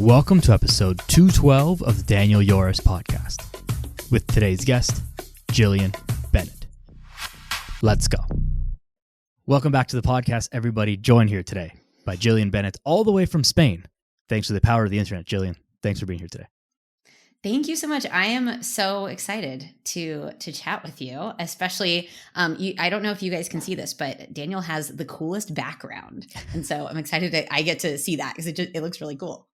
Welcome to episode 212 of the Daniel Yoris podcast with today's guest, Gillian Bennett. Let's go. Welcome back to the podcast, everybody. Joined here today by Gillian Bennett, all the way from Spain. Thanks to the power of the internet, Gillian. Thanks for being here today. Thank you so much. I am so excited to chat with you, especially, I don't know if you guys can see this, but Daniel has the coolest background. And so I'm excited that I get to see that because it looks really cool.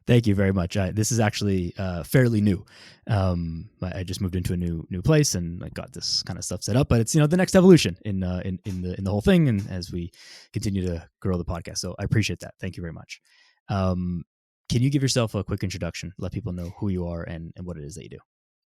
Thank you very much. This is actually fairly new. I just moved into a new place and I got this kind of stuff set up, but it's, the next evolution in the whole thing. And as we continue to grow the podcast, so I appreciate that. Thank you very much. Can you give yourself a quick introduction? Let people know who you are and what it is that you do.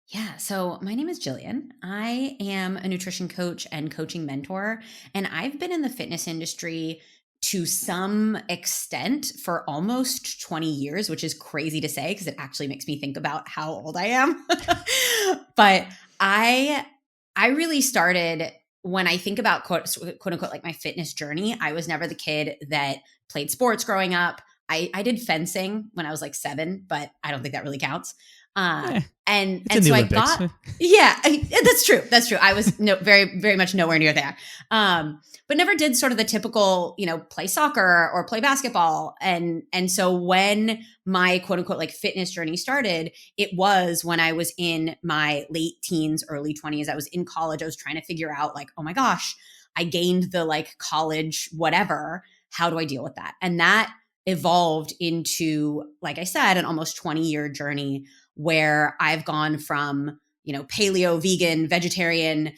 Yeah. So my name is Gillian. I am a nutrition coach and coaching mentor, and I've been in the fitness industry to some extent for almost 20 years, which is crazy to say because it actually makes me think about how old I am. But I really started when I think about quote unquote like my fitness journey. I was never the kid that played sports growing up. I did fencing when I was like 7, but I don't think that really counts. And so I got, that's true. That's true. I was very, very much nowhere near there. But never did sort of the typical, play soccer or play basketball. And so when my quote unquote like fitness journey started, it was when I was in my late teens, early 20s. I was in college. I was trying to figure out like, oh my gosh, I gained the like college, whatever. How do I deal with that? And that evolved into, like I said, an almost 20-year journey where I've gone from, paleo, vegan, vegetarian,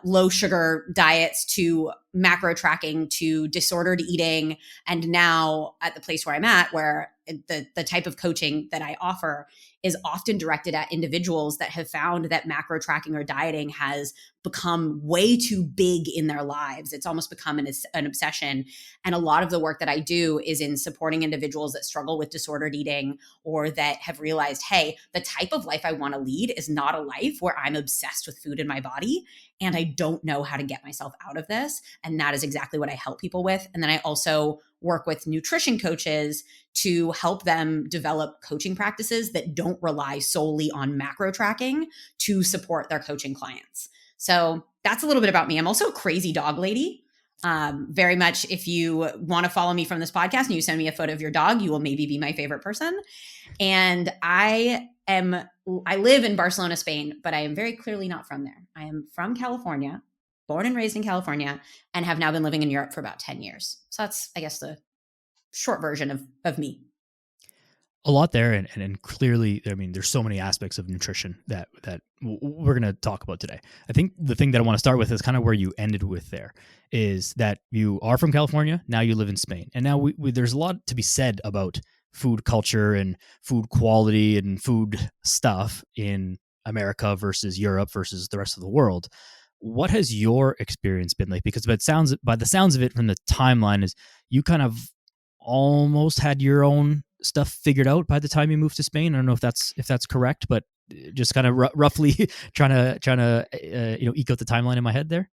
low sugar diets to macro tracking to disordered eating. And now at the place where I'm at, where the type of coaching that I offer is often directed at individuals that have found that macro tracking or dieting has become way too big in their lives. It's almost become an obsession. And a lot of the work that I do is in supporting individuals that struggle with disordered eating or that have realized, hey, the type of life I want to lead is not a life where I'm obsessed with food in my body and I don't know how to get myself out of this. And that is exactly what I help people with. And then I also work with nutrition coaches to help them develop coaching practices that don't rely solely on macro tracking to support their coaching clients. So that's a little bit about me. I'm also a crazy dog lady. Very much if you want to follow me from this podcast and you send me a photo of your dog, you will maybe be my favorite person. And I live in Barcelona, Spain, but I am very clearly not from there. I am from California, born and raised in California, and have now been living in Europe for about 10 years. So that's, I guess, the short version of me. A lot there, and clearly, I mean, there's so many aspects of nutrition that we're going to talk about today. I think the thing that I want to start with is kind of where you ended with there, is that you are from California, now you live in Spain. And now there's a lot to be said about food culture and food quality and food stuff in America versus Europe versus the rest of the world. What has your experience been like? Because by the sounds of it from the timeline is you kind of almost had your own stuff figured out by the time you moved to Spain. I don't know if that's correct, but just kind of roughly trying to eke out the timeline in my head there.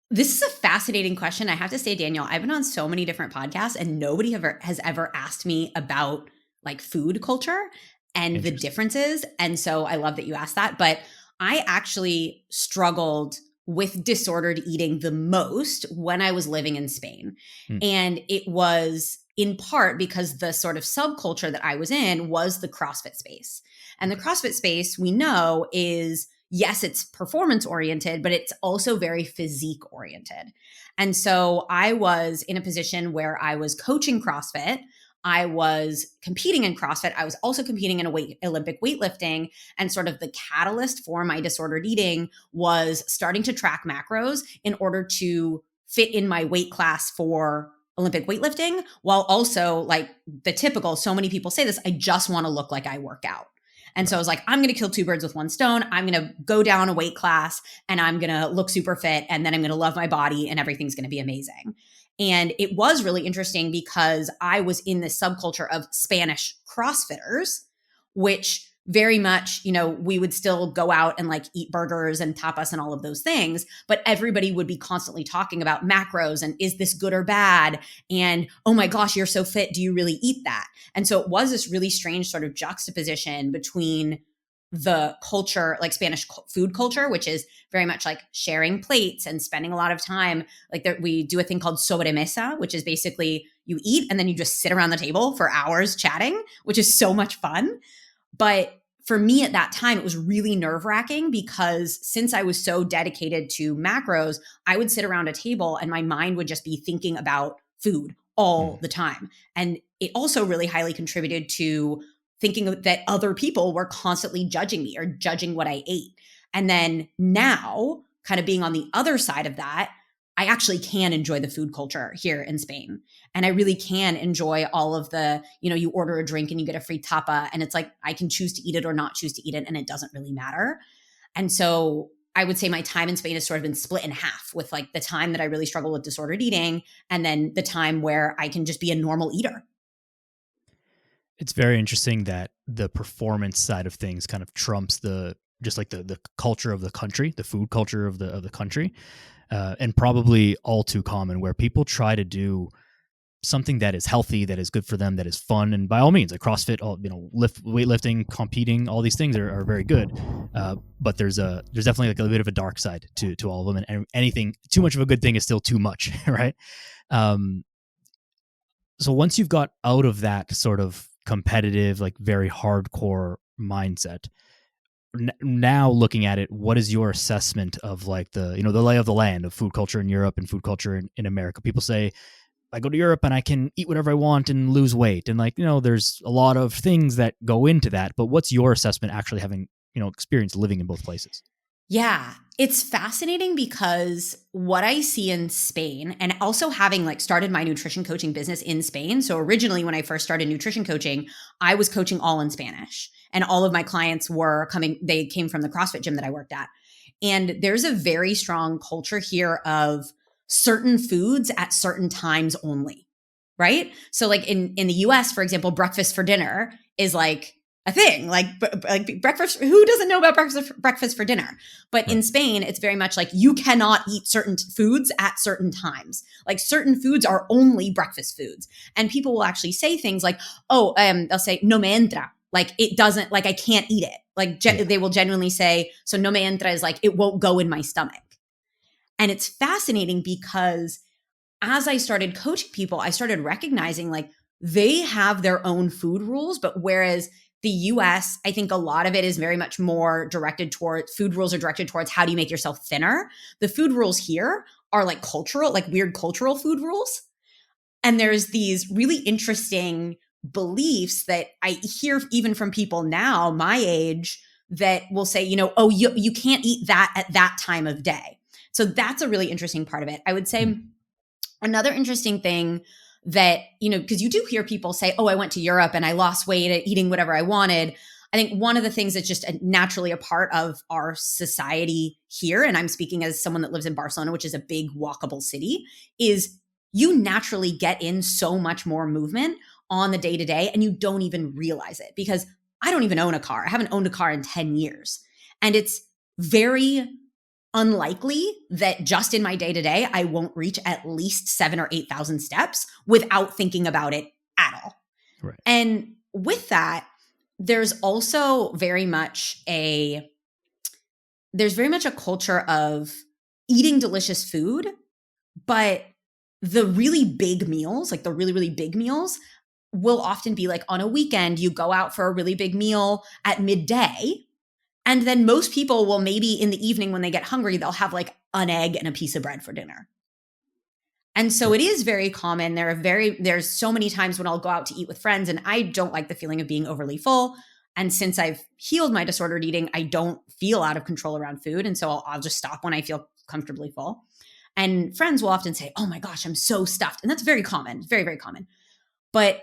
This is a fascinating question. I have to say, Daniel, I've been on so many different podcasts and nobody has ever asked me about like food culture and the differences. And so I love that you asked that, but I actually struggled with disordered eating the most when I was living in Spain. And it was in part because the sort of subculture that I was in was the CrossFit space. And the CrossFit space we know is, yes, it's performance oriented, but it's also very physique oriented. And so I was in a position where I was coaching CrossFit. I was competing in CrossFit. I was also competing in Olympic weightlifting. And sort of the catalyst for my disordered eating was starting to track macros in order to fit in my weight class for Olympic weightlifting, while also like the typical, so many people say this, I just want to look like I work out. And so I was like, I'm going to kill 2 birds with one stone. I'm going to go down a weight class and I'm going to look super fit. And then I'm going to love my body and everything's going to be amazing. And it was really interesting because I was in this subculture of Spanish CrossFitters, which very much, we would still go out and like eat burgers and tapas and all of those things, but everybody would be constantly talking about macros and is this good or bad? And, oh my gosh, you're so fit. Do you really eat that? And so it was this really strange sort of juxtaposition between the culture, like Spanish food culture, which is very much like sharing plates and spending a lot of time. Like we do a thing called sobremesa, which is basically you eat and then you just sit around the table for hours chatting, which is so much fun. But for me at that time, it was really nerve-wracking because since I was so dedicated to macros, I would sit around a table and my mind would just be thinking about food all the time. And it also really highly contributed to thinking that other people were constantly judging me or judging what I ate. And then now, kind of being on the other side of that, I actually can enjoy the food culture here in Spain. And I really can enjoy all of the, you order a drink and you get a free tapa. And it's like, I can choose to eat it or not choose to eat it. And it doesn't really matter. And so I would say my time in Spain has sort of been split in half, with like the time that I really struggle with disordered eating and then the time where I can just be a normal eater. It's very interesting that the performance side of things kind of trumps the culture of the country, the food culture of the country, and probably all too common, where people try to do something that is healthy, that is good for them, that is fun, and by all means, like CrossFit, weightlifting, competing, all these things are very good. But there's definitely like a bit of a dark side to all of them, and anything too much of a good thing is still too much, right? So once you've got out of that sort of competitive, like very hardcore mindset, now looking at it, what is your assessment of like the lay of the land of food culture in Europe and food culture in America? People say, I go to Europe and I can eat whatever I want and lose weight. And there's a lot of things that go into that, but what's your assessment actually having, experience living in both places? Yeah, it's fascinating because what I see in Spain, and also having like started my nutrition coaching business in Spain. So originally when I first started nutrition coaching, I was coaching all in Spanish and all of my clients they came from the CrossFit gym that I worked at. And there's a very strong culture here of certain foods at certain times only, right? So like in the US, for example, breakfast for dinner is like a thing, like breakfast. Who doesn't know about breakfast for dinner? But in Spain, it's very much like you cannot eat certain foods at certain times. Like certain foods are only breakfast foods. And people will actually say things like, they'll say, no me entra. Like it doesn't, like I can't eat it. Like they will genuinely say, so no me entra is like, it won't go in my stomach. And it's fascinating because as I started coaching people, I started recognizing like they have their own food rules, but whereas the US, I think a lot of it is very much more directed towards food rules are directed towards how do you make yourself thinner. The food rules here are like cultural, like weird cultural food rules. And there's these really interesting beliefs that I hear even from people now, my age, that will say, you can't eat that at that time of day. So that's a really interesting part of it. I would say another interesting thing that, because you do hear people say, I went to Europe and I lost weight at eating whatever I wanted. I think one of the things that's just naturally a part of our society here, and I'm speaking as someone that lives in Barcelona, which is a big walkable city, is you naturally get in so much more movement on the day to day and you don't even realize it because I don't even own a car. I haven't owned a car in 10 years. And it's very unlikely that just in my day to day, I won't reach at least 7,000 or 8,000 steps without thinking about it at all. Right. And with that, there's also very much a culture of eating delicious food, but the really big meals, like the really, really big meals, will often be like on a weekend, you go out for a really big meal at midday. And then most people will maybe in the evening when they get hungry, they'll have like an egg and a piece of bread for dinner. And so it is very common. There's so many times when I'll go out to eat with friends and I don't like the feeling of being overly full. And since I've healed my disordered eating, I don't feel out of control around food. And so I'll just stop when I feel comfortably full. And friends will often say, oh my gosh, I'm so stuffed. And that's very common, very, very common. But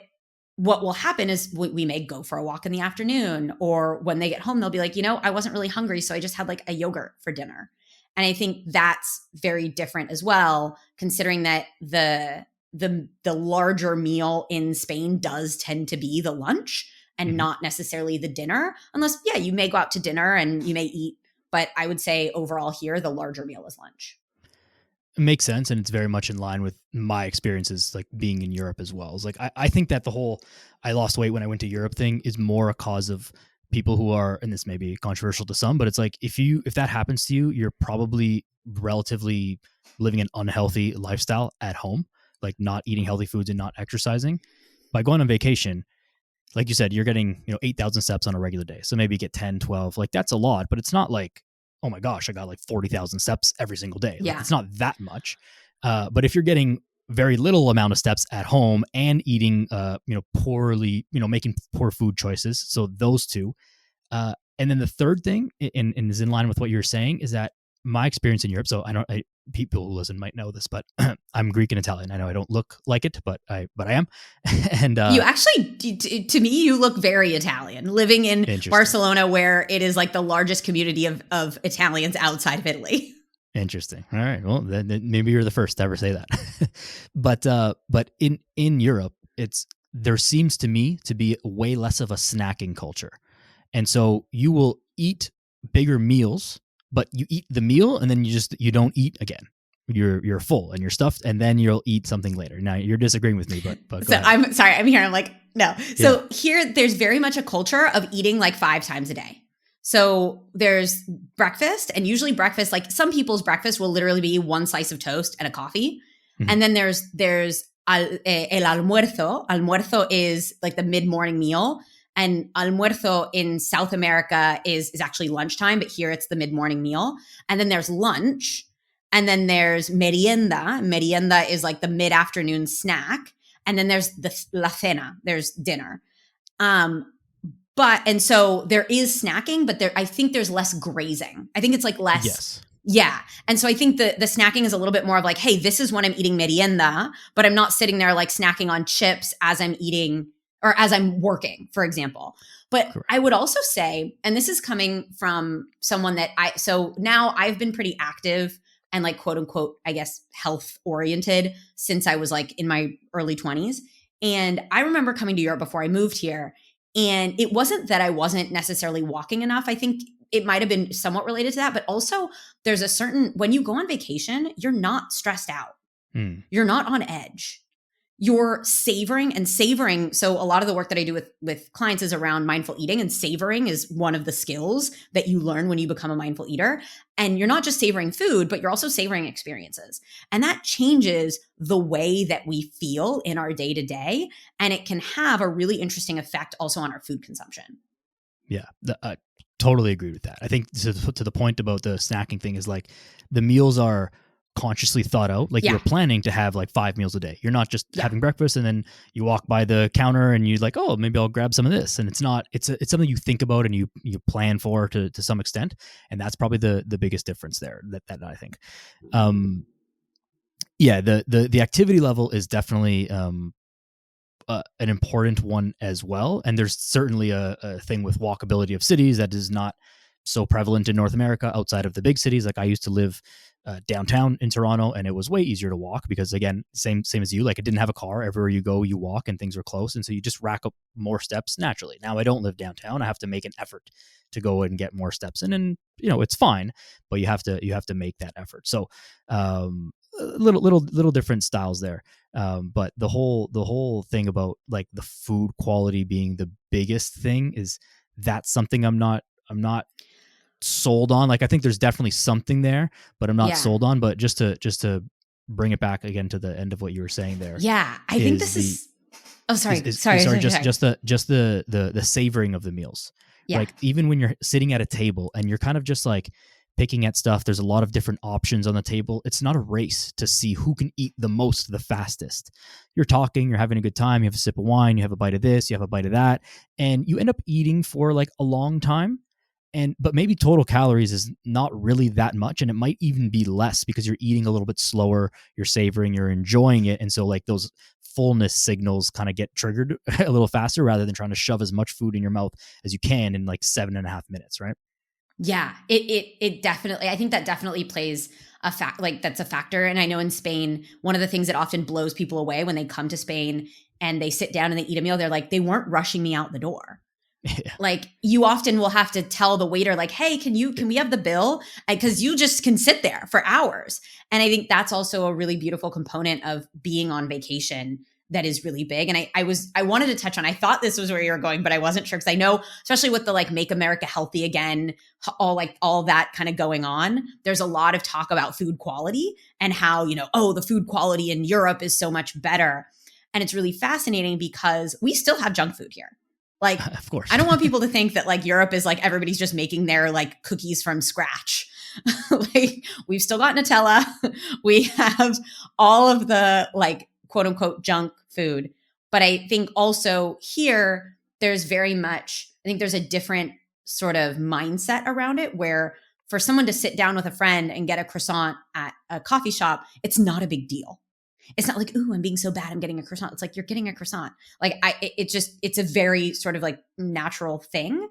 what will happen is we may go for a walk in the afternoon, or when they get home, they'll be like, I wasn't really hungry. So I just had like a yogurt for dinner. And I think that's very different as well, considering that the larger meal in Spain does tend to be the lunch. and not necessarily the dinner, unless, yeah, you may go out to dinner and you may eat. But I would say overall here, the larger meal is lunch. It makes sense, and it's very much in line with my experiences, like being in Europe as well. It's like I think that the whole I lost weight when I went to Europe thing is more a cause of people who are, and this may be controversial to some, but it's like if that happens to you, you're probably relatively living an unhealthy lifestyle at home, like not eating healthy foods and not exercising. By going on vacation, like you said, you're getting 8,000 steps on a regular day. So maybe you get 10, 12, like that's a lot, but it's not like, oh my gosh, I got like 40,000 steps every single day. Like Yeah. it's not that much. But if you're getting very little amount of steps at home and eating, poorly, making poor food choices. So those two. And then the third thing, and is in line with what you're saying, is that my experience in Europe. So people who listen might know this, but I'm Greek and Italian. I know I don't look like it, but I am. And you actually, to me, you look very Italian. Living in Barcelona, where it is like the largest community of Italians outside of Italy. Interesting. All right. Well, then maybe you're the first to ever say that. but in Europe, there seems to me to be way less of a snacking culture, and so you will eat bigger meals, but you eat the meal and then you don't eat again. You're full and you're stuffed, and then you'll eat something later. Now you're disagreeing with me, but so I'm sorry. I'm here. I'm like, no. So here, there's very much a culture of eating like 5 times a day. So there's breakfast, and usually breakfast, like some people's breakfast will literally be 1 slice of toast and a coffee. Mm-hmm. And then there's el almuerzo. Almuerzo is like the mid-morning meal. And almuerzo in South America is actually lunchtime, but here it's the mid-morning meal. And then there's lunch. And then there's merienda. Merienda is like the mid-afternoon snack. And then there's la cena. There's dinner. And so there is snacking, but I think there's less grazing. I think it's like less. Yes. Yeah. And so I think the snacking is a little bit more of like, hey, this is when I'm eating merienda, but I'm not sitting there like snacking on chips as I'm eating or as I'm working, for example. But correct. I would also say, and this is coming from someone that so now I've been pretty active and like quote unquote, I guess, health oriented since I was like in my early 20s. And I remember coming to Europe before I moved here. And it wasn't that I wasn't necessarily walking enough. I think it might have been somewhat related to that, but also there's a certain, when you go on vacation, you're not stressed out. You're not on edge. You're savoring and savoring. So a lot of the work that I do with clients is around mindful eating, and savoring is one of the skills that you learn when you become a mindful eater. And you're not just savoring food, but you're also savoring experiences. And that changes the way that we feel in our day to day. And it can have a really interesting effect also on our food consumption. Yeah, I totally agree with that. I think to the point about the snacking thing is like the meals are consciously thought out. Like you're planning to have like 5 meals a day. You're not just having breakfast and then you walk by the counter and you're like, oh, maybe I'll grab some of this. And it's not, it's something you think about and you plan for to some extent. And that's probably the biggest difference there that I think. The activity level is definitely an important one as well. And there's certainly a thing with walkability of cities that is not so prevalent in North America outside of the big cities. Like I used to live downtown in Toronto, and it was way easier to walk because, again, same as you. Like I didn't have a car. Everywhere you go, you walk, and things are close, and so you just rack up more steps naturally. Now I don't live downtown. I have to make an effort to go and get more steps in, and it's fine, but you have to make that effort. So little different styles there. But the whole thing about like the food quality being the biggest thing is that's something I'm not sold on. Like I think there's definitely something there, but I'm not sold on. But just to bring it back again to the end of what you were saying there. Yeah, I think this is. Oh, sorry. Just the savoring of the meals. Yeah. Like even when you're sitting at a table and you're kind of just like picking at stuff, there's a lot of different options on the table. It's not a race to see who can eat the most the fastest. You're talking, you're having a good time, you have a sip of wine, you have a bite of this, you have a bite of that, and you end up eating for like a long time. But maybe total calories is not really that much, and it might even be less because you're eating a little bit slower, you're savoring, you're enjoying it, and so like those fullness signals kind of get triggered a little faster rather than trying to shove as much food in your mouth as you can in like 7.5 minutes, right? Yeah, it definitely, I think that definitely plays that's a factor. And I know in Spain, one of the things that often blows people away when they come to Spain and they sit down and they eat a meal, they're like, they weren't rushing me out the door. Yeah. Like you often will have to tell the waiter like, hey, can we have the bill? Because you just can sit there for hours. And I think that's also a really beautiful component of being on vacation that is really big. And I wanted to touch on, I thought this was where you were going, but I wasn't sure, because I know, especially with the like make America healthy again, all that kind of going on, there's a lot of talk about food quality and how, oh, the food quality in Europe is so much better. And it's really fascinating because we still have junk food here. Like, Of course. I don't want people to think that like Europe is like everybody's just making their like cookies from scratch. Like we've still got Nutella. We have all of the like quote unquote junk food. But I think also here there's very much, I think there's a different sort of mindset around it, where for someone to sit down with a friend and get a croissant at a coffee shop, it's not a big deal. It's not like, ooh, I'm being so bad, I'm getting a croissant. It's like, you're getting a croissant. Like it's a very sort of like natural thing.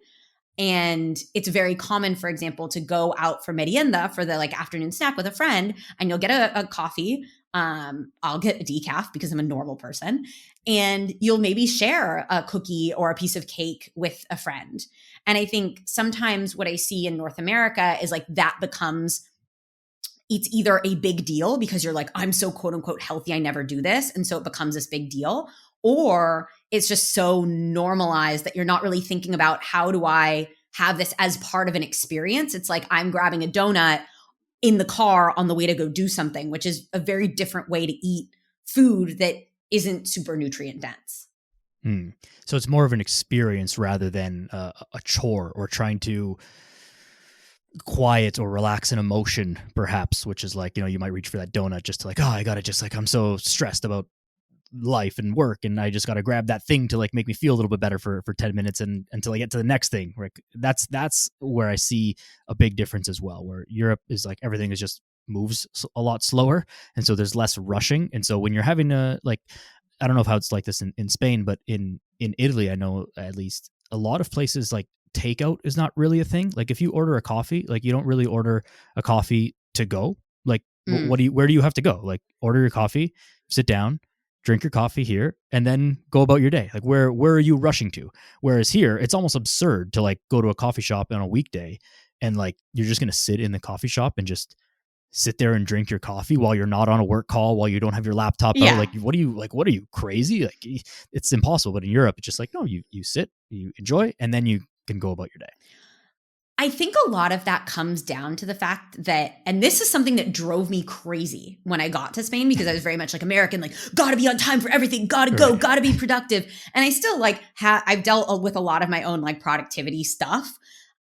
And it's very common, for example, to go out for merienda, for the like afternoon snack with a friend, and you'll get a coffee. I'll get a decaf because I'm a normal person. And you'll maybe share a cookie or a piece of cake with a friend. And I think sometimes what I see in North America is like that becomes, it's either a big deal because you're like, I'm so quote unquote healthy, I never do this. And so it becomes this big deal. Or it's just so normalized that you're not really thinking about, how do I have this as part of an experience? It's like I'm grabbing a donut in the car on the way to go do something, which is a very different way to eat food that isn't super nutrient dense. So it's more of an experience rather than a chore, or trying to quiet or relax an emotion, perhaps, which is like, you might reach for that donut just to like, oh, I gotta just like, I'm so stressed about life and work, and I just gotta grab that thing to like make me feel a little bit better for 10 minutes and until I get to the next thing. Right? That's where I see a big difference as well, where Europe is like, everything is just moves a lot slower, and so there's less rushing. And so when you're having a like, I don't know if how it's like this in Spain, but in Italy, I know at least a lot of places like takeout is not really a thing. Like if you order a coffee, like you don't really order a coffee to go. Like where do you have to go? Like order your coffee, sit down, drink your coffee here, and then go about your day. Like where are you rushing to? Whereas here, it's almost absurd to like go to a coffee shop on a weekday and like you're just going to sit in the coffee shop and just sit there and drink your coffee while you're not on a work call, while you don't have your laptop out. Yeah. Like, what are you crazy? Like, it's impossible. But in Europe, it's just like, no, you sit, you enjoy, and then you can go about your day. I think a lot of that comes down to the fact that, and this is something that drove me crazy when I got to Spain, because I was very much like American, like, gotta be on time for everything, gotta go, Right. gotta be productive. And I still like I've dealt with a lot of my own like productivity stuff.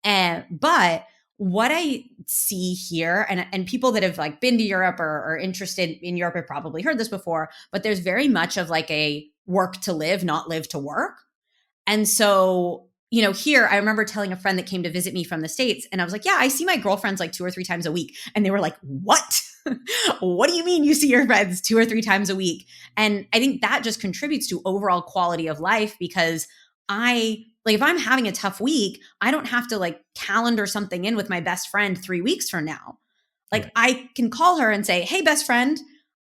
But what I see here, and people that have like been to Europe or interested in Europe have probably heard this before, but there's very much of like a work to live, not live to work. And so, here I remember telling a friend that came to visit me from the States, and I was like, yeah, I see my girlfriends like 2 or 3 times a week. And they were like, what? What do you mean you see your friends 2 or 3 times a week? And I think that just contributes to overall quality of life, because if I'm having a tough week, I don't have to like calendar something in with my best friend 3 weeks from now. Like Right. I can call her and say, hey, best friend,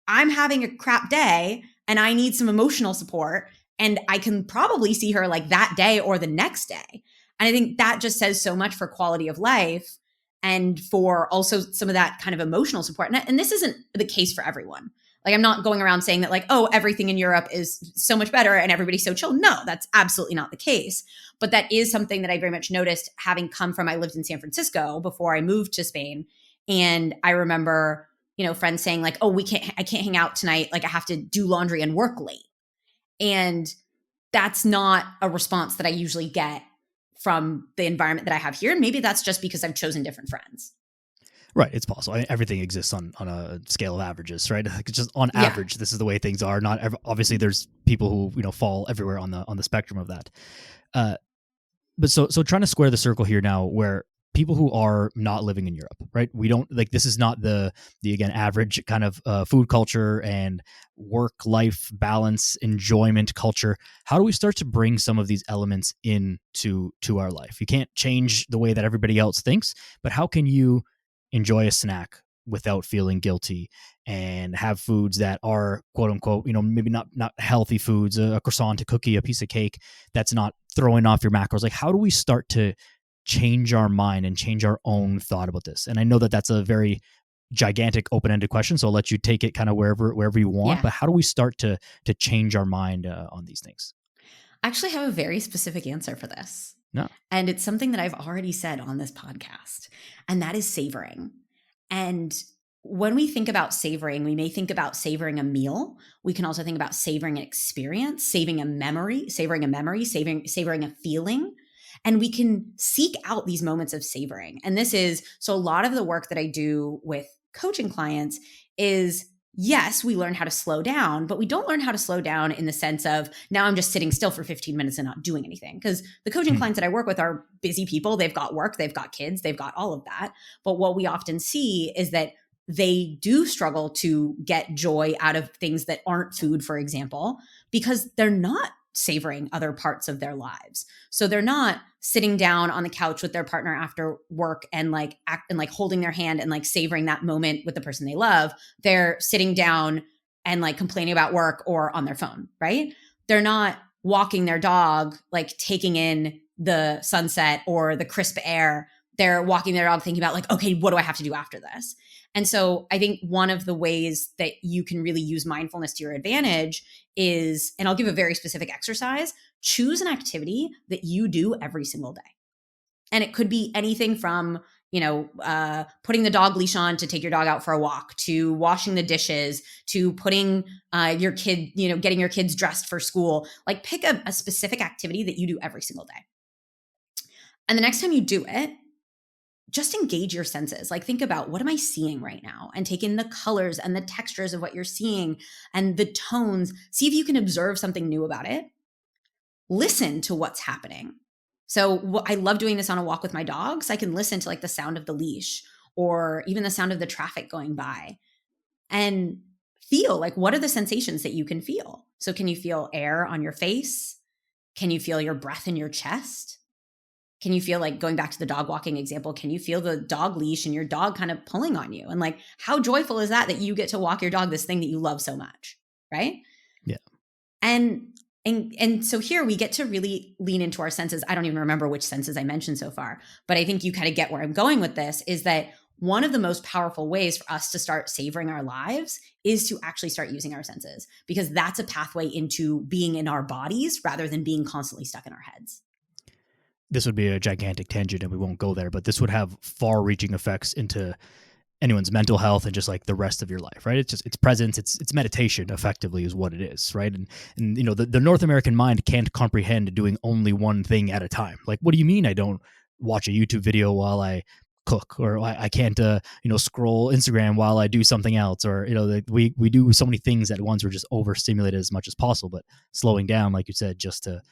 I'm having a crap day and I need some emotional support. And I can probably see her like that day or the next day. And I think that just says so much for quality of life, and for also some of that kind of emotional support. And this isn't the case for everyone. Like, I'm not going around saying that like, oh, everything in Europe is so much better and everybody's so chill. No, that's absolutely not the case. But that is something that I very much noticed, having come from, I lived in San Francisco before I moved to Spain. And I remember, friends saying like, oh, I can't hang out tonight. Like I have to do laundry and work late. And that's not a response that I usually get from the environment that I have here. And maybe that's just because I've chosen different friends. Right. It's possible. I mean, everything exists on a scale of averages, right? Like it's just on Yeah. average, this is the way things are. Not obviously there's people who, fall everywhere on the spectrum of that. But so trying to square the circle here now, where people who are not living in Europe, right? We don't like, this is not the again, average kind of food culture and work life balance, enjoyment culture. How do we start to bring some of these elements into our life? You can't change the way that everybody else thinks, but how can you enjoy a snack without feeling guilty, and have foods that are quote unquote, maybe not healthy foods, a croissant, a cookie, a piece of cake that's not throwing off your macros? Like, how do we start to change our mind and change our own thought about this? And I know that that's a very gigantic open-ended question, so I'll let you take it kind of wherever you want. Yeah. But how do we start to change our mind on these things? I actually have a very specific answer for this. No. And it's something that I've already said on this podcast, and that is savoring. And when we think about savoring, we may think about savoring a meal. We can also think about savoring an experience, savoring a memory, savoring a feeling. And we can seek out these moments of savoring. And this is so a lot of the work that I do with coaching clients is, yes, we learn how to slow down, but we don't learn how to slow down in the sense of now I'm just sitting still for 15 minutes and not doing anything. Because the coaching clients that I work with are busy people. They've got work, they've got kids, they've got all of that. But what we often see is that they do struggle to get joy out of things that aren't food, for example, because they're not savoring other parts of their lives. So they're not sitting down on the couch with their partner after work and like holding their hand and like savoring that moment with the person they love. They're sitting down and like complaining about work or on their phone, right? They're not walking their dog, like taking in the sunset or the crisp air. They're walking their dog thinking about like, okay, what do I have to do after this? And so I think one of the ways that you can really use mindfulness to your advantage is, and I'll give a very specific exercise, choose an activity that you do every single day. And it could be anything from, putting the dog leash on to take your dog out for a walk, to washing the dishes, to putting your kid, getting your kids dressed for school. Like pick a specific activity that you do every single day. And the next time you do it, just engage your senses. Like think about, what am I seeing right now? And take in the colors and the textures of what you're seeing and the tones. See if you can observe something new about it. Listen to what's happening. So I love doing this on a walk with my dogs. I can listen to like the sound of the leash or even the sound of the traffic going by and feel like, what are the sensations that you can feel? So can you feel air on your face? Can you feel your breath in your chest? Can you feel, like, going back to the dog walking example, can you feel the dog leash and your dog kind of pulling on you? And like, how joyful is that you get to walk your dog, this thing that you love so much, right? Yeah. And so here we get to really lean into our senses. I don't even remember which senses I mentioned so far, but I think you kind of get where I'm going with this, is that one of the most powerful ways for us to start savoring our lives is to actually start using our senses, because that's a pathway into being in our bodies rather than being constantly stuck in our heads. This would be a gigantic tangent and we won't go there, but this would have far reaching effects into anyone's mental health and just like the rest of your life, right? It's presence, it's meditation effectively is what it is, right? And the North American mind can't comprehend doing only one thing at a time. Like, what do you mean I don't watch a YouTube video while I cook, or I can't scroll Instagram while I do something else, or we do so many things at once. We're just overstimulated as much as possible, but slowing down, like you said, just to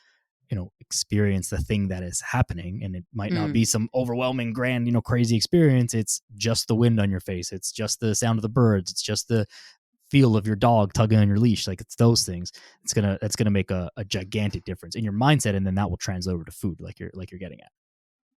experience the thing that is happening. And it might not be some overwhelming, grand, crazy experience. It's just the wind on your face. It's just the sound of the birds. It's just the feel of your dog tugging on your leash. Like, it's those things. That's gonna make a gigantic difference in your mindset. And then that will translate over to food, like you're getting at.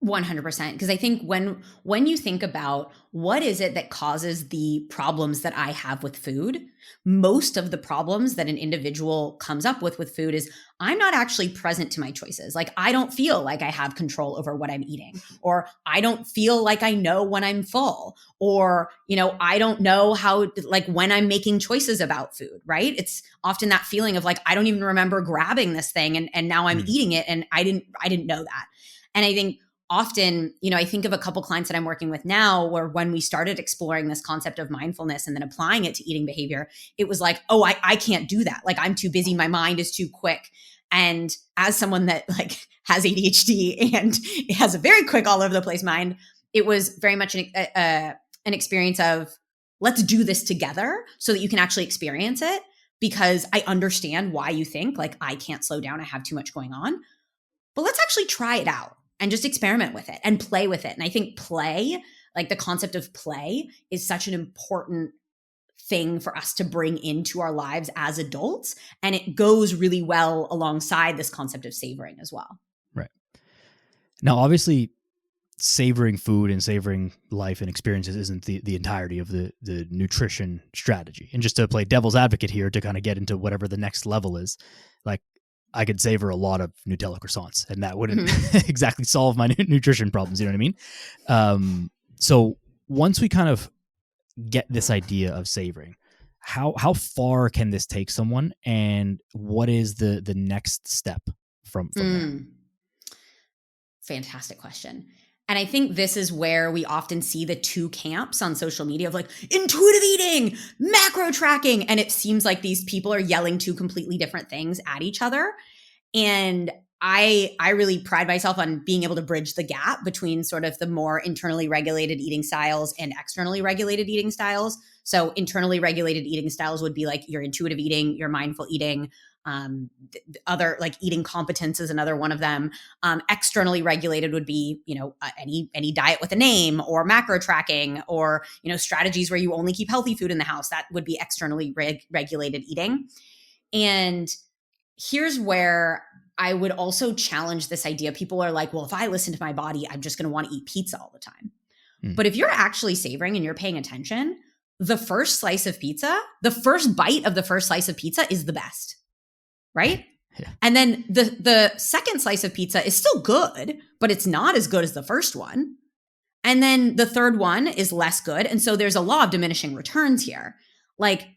100%. Because I think when you think about what is it that causes the problems that I have with food, most of the problems that an individual comes up with food is, I'm not actually present to my choices. Like, I don't feel like I have control over what I'm eating, or I don't feel like I know when I'm full, or, I don't know how, like, when I'm making choices about food, right? It's often that feeling of like, I don't even remember grabbing this thing and now I'm eating it. And I didn't know that. And I think often, I think of a couple clients that I'm working with now where when we started exploring this concept of mindfulness and then applying it to eating behavior, it was like, oh, I can't do that. Like, I'm too busy. My mind is too quick. And as someone that like has ADHD and has a very quick all over the place mind, it was very much an experience of, let's do this together so that you can actually experience it, because I understand why you think like, I can't slow down, I have too much going on, but let's actually try it out and just experiment with it and play with it. And I think play, like the concept of play, is such an important thing for us to bring into our lives as adults. And it goes really well alongside this concept of savoring as well. Right. Now, obviously, savoring food and savoring life and experiences isn't the entirety of the nutrition strategy. And just to play devil's advocate here, to kind of get into whatever the next level is, like, I could savor a lot of Nutella croissants, and that wouldn't Mm-hmm. exactly solve my nutrition problems. You know what I mean? So once we kind of get this idea of savoring, how far can this take someone, and what is the next step from there? Fantastic question. And I think this is where we often see the two camps on social media of like intuitive eating, macro tracking. And it seems like these people are yelling two completely different things at each other. And I really pride myself on being able to bridge the gap between sort of the more internally regulated eating styles and externally regulated eating styles. So internally regulated eating styles would be like your intuitive eating, your mindful eating, other like eating competence is another one of them. Externally regulated would be, any diet with a name or macro tracking or, strategies where you only keep healthy food in the house. That would be externally regulated eating. And here's where I would also challenge this idea. People are like, well, if I listen to my body, I'm just going to want to eat pizza all the time. But if you're actually savoring and you're paying attention, the first slice of pizza, the first bite of the first slice of pizza is the best, right? Yeah. And then the second slice of pizza is still good, but it's not as good as the first one. And then the third one is less good. And so there's a law of diminishing returns here. Like,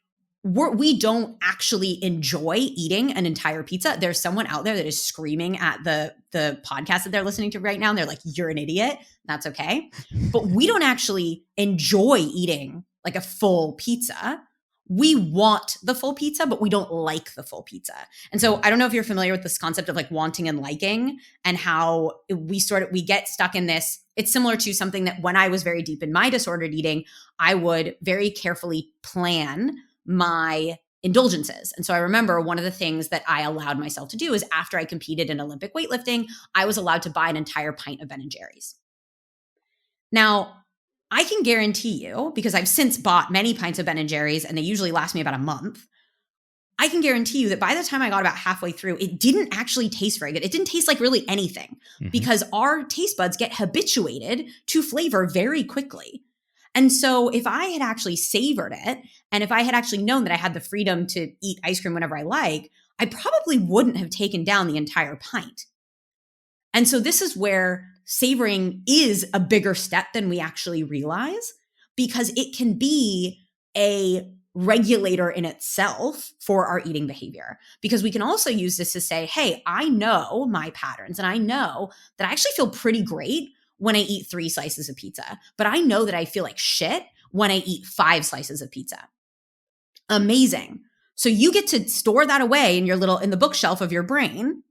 we don't actually enjoy eating an entire pizza. There's someone out there that is screaming at the podcast that they're listening to right now, and they're like, you're an idiot. That's okay. But we don't actually enjoy eating like a full pizza. We want the full pizza, but we don't like the full pizza. And so I don't know if you're familiar with this concept of like wanting and liking, and how we get stuck in this. It's similar to something that when I was very deep in my disordered eating, I would very carefully plan my indulgences. And so I remember one of the things that I allowed myself to do is after I competed in Olympic weightlifting, I was allowed to buy an entire pint of Ben and Jerry's. Now, I can guarantee you, because I've since bought many pints of Ben and Jerry's and they usually last me about a month, I can guarantee you that by the time I got about halfway through, it didn't actually taste very good. It didn't taste like really anything, because our taste buds get habituated to flavor very quickly. And so if I had actually savored it, and if I had actually known that I had the freedom to eat ice cream whenever I like, I probably wouldn't have taken down the entire pint. And so this is where savoring is a bigger step than we actually realize, because it can be a regulator in itself for our eating behavior. Because we can also use this to say, hey, I know my patterns, and I know that I actually feel pretty great when I eat 3 slices of pizza, but I know that I feel like shit when I eat 5 slices of pizza. Amazing. So you get to store that away in the bookshelf of your brain.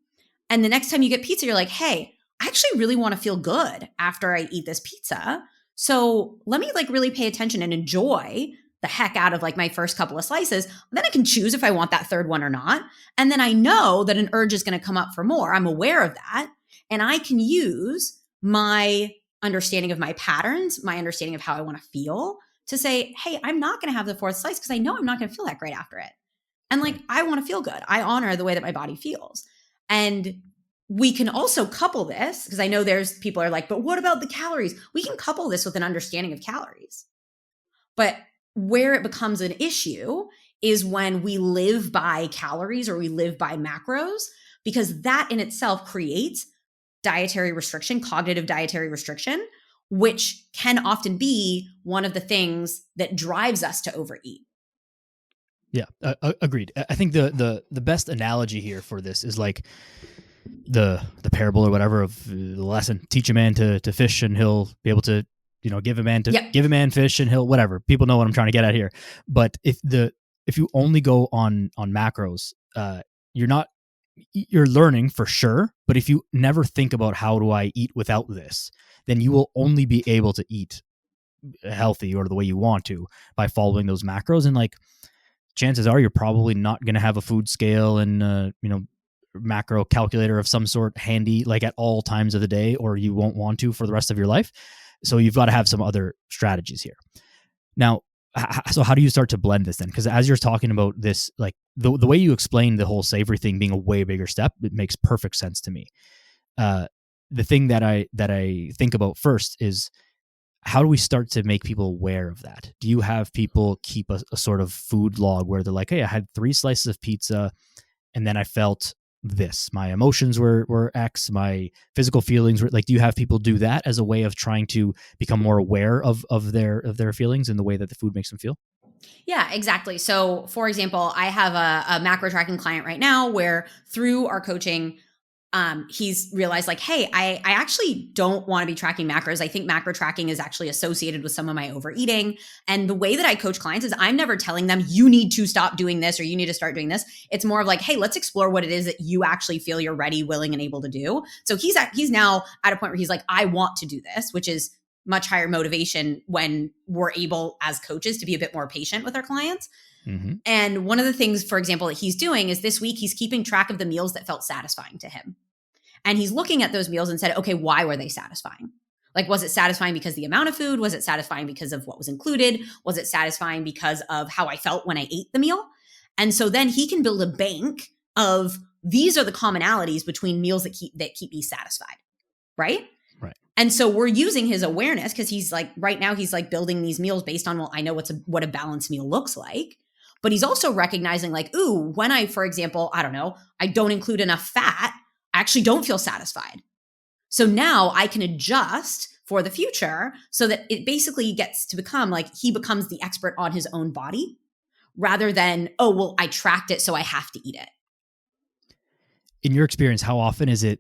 And the next time you get pizza, you're like, hey, I actually really want to feel good after I eat this pizza. So let me like really pay attention and enjoy the heck out of like my first couple of slices. Then I can choose if I want that third one or not. And then I know that an urge is going to come up for more. I'm aware of that. And I can use my understanding of my patterns, my understanding of how I want to feel, to say, hey, I'm not going to have the 4th slice because I know I'm not going to feel that great after it. And like, I want to feel good. I honor the way that my body feels. And we can also couple this, because I know there's people are like, but what about the calories? We can couple this with an understanding of calories. But where it becomes an issue is when we live by calories or we live by macros, because that in itself creates dietary restriction, cognitive dietary restriction, which can often be one of the things that drives us to overeat. Yeah, agreed. I think the best analogy here for this is like the parable or whatever of the lesson: teach a man to fish and he'll be able to, give a man fish and he'll whatever. People know what I'm trying to get at here. But if you only go on macros, you're learning for sure. But if you never think about how do I eat without this, then you will only be able to eat healthy or the way you want to by following those macros. And like, chances are you're probably not going to have a food scale and macro calculator of some sort handy like at all times of the day, or you won't want to for the rest of your life. So you've got to have some other strategies here. Now, so how do you start to blend this then? Because as you're talking about this, like the way you explain the whole savory thing being a way bigger step, it makes perfect sense to me. The thing that I think about first is, how do we start to make people aware of that? Do you have people keep a sort of food log where they're like, hey, I had 3 slices of pizza and then I felt this. My emotions were X, my physical feelings were like, do you have people do that as a way of trying to become more aware of their feelings and the way that the food makes them feel? Yeah, exactly. So, for example, I have a macro tracking client right now where through our coaching, he's realized like, hey, I actually don't want to be tracking macros. I think macro tracking is actually associated with some of my overeating. And the way that I coach clients is I'm never telling them you need to stop doing this or you need to start doing this. It's more of like, hey, let's explore what it is that you actually feel you're ready, willing, and able to do. So he's now at a point where he's like, I want to do this, which is much higher motivation when we're able as coaches to be a bit more patient with our clients. Mm-hmm. And one of the things, for example, that he's doing is this week he's keeping track of the meals that felt satisfying to him. And he's looking at those meals and said, okay, why were they satisfying? Like, was it satisfying because of the amount of food? Was it satisfying because of what was included? Was it satisfying because of how I felt when I ate the meal? And so then he can build a bank of these are the commonalities between meals that keep me satisfied, right? Right. And so we're using his awareness because he's like, right now he's like building these meals based on, well, I know what a balanced meal looks like. But he's also recognizing like, ooh, when I, for example, I don't know, I don't include enough fat, I actually don't feel satisfied. So now I can adjust for the future so that it basically gets to become like he becomes the expert on his own body rather than, oh, well, I tracked it, so I have to eat it. In your experience, how often is it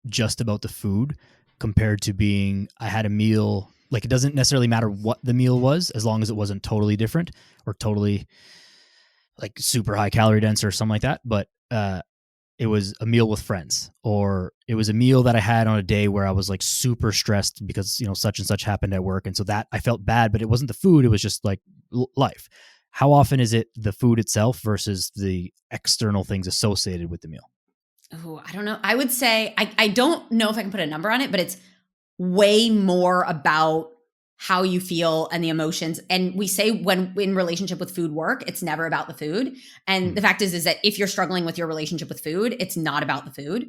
just about the food compared to being, I had a meal, like it doesn't necessarily matter what the meal was as long as it wasn't totally different or totally like super high calorie dense or something like that. But it was a meal with friends, or it was a meal that I had on a day where I was like super stressed because, you know, such and such happened at work. And so that I felt bad, but it wasn't the food. It was just like life. How often is it the food itself versus the external things associated with the meal? Oh, I don't know. I would say, I don't know if I can put a number on it, but it's way more about how you feel and the emotions. And we say when in relationship with food work, it's never about the food. And the fact is that if you're struggling with your relationship with food, it's not about the food.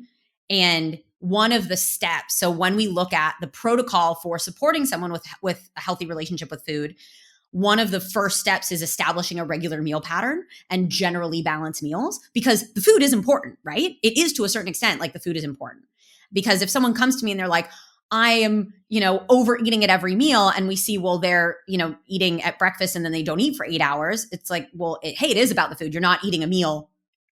And one of the steps, so when we look at the protocol for supporting someone with a healthy relationship with food, one of the first steps is establishing a regular meal pattern and generally balanced meals, because the food is important, right? It is to a certain extent, like the food is important. Because if someone comes to me and they're like, I am, overeating at every meal, and we see, well, they're, eating at breakfast and then they don't eat for 8 hours. It's like, well, hey, it is about the food. You're not eating a meal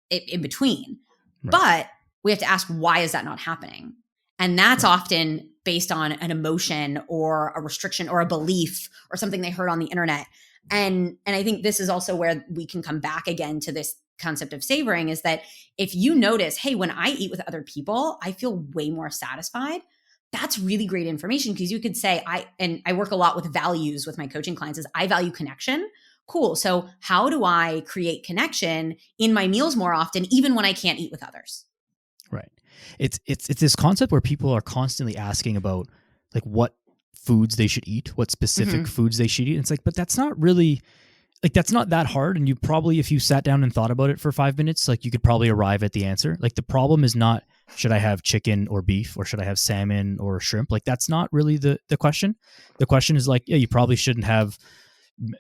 in between. Right. But we have to ask, why is that not happening? And that's right. Often based on an emotion or a restriction or a belief or something they heard on the internet. And I think this is also where we can come back again to this concept of savoring, is that if you notice, hey, when I eat with other people, I feel way more satisfied. That's really great information, because you could say, I work a lot with values with my coaching clients, is I value connection. Cool. So how do I create connection in my meals more often, even when I can't eat with others? Right. It's this concept where people are constantly asking about like what foods they should eat, what specific foods they should eat. And it's like, but that's not really like, that's not that hard. And you probably, if you sat down and thought about it for 5 minutes, like you could probably arrive at the answer. Like the problem is not, should I have chicken or beef, or should I have salmon or shrimp? Like that's not really the question. The question is like, yeah, you probably shouldn't have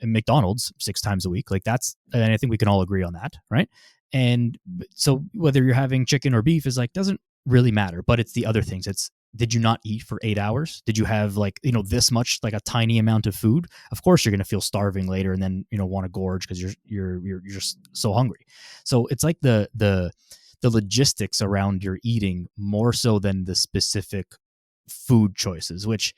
McDonald's 6 times a week. Like that's, and I think we can all agree on that. Right. And so whether you're having chicken or beef is like, doesn't really matter, but it's the other things. It's, did you not eat for 8 hours? Did you have like, this much, like a tiny amount of food? Of course you're going to feel starving later and then, want to gorge because you're just so hungry. So it's like the logistics around your eating more so than the specific food choices, which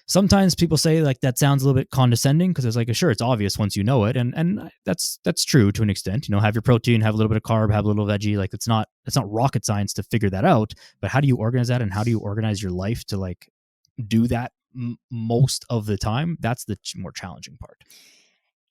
sometimes people say like that sounds a little bit condescending, because it's like, sure, it's obvious once you know it. And that's true to an extent. Have your protein, have a little bit of carb, have a little veggie. Like it's not rocket science to figure that out. But how do you organize that, and how do you organize your life to like do that most of the time? That's the more challenging part.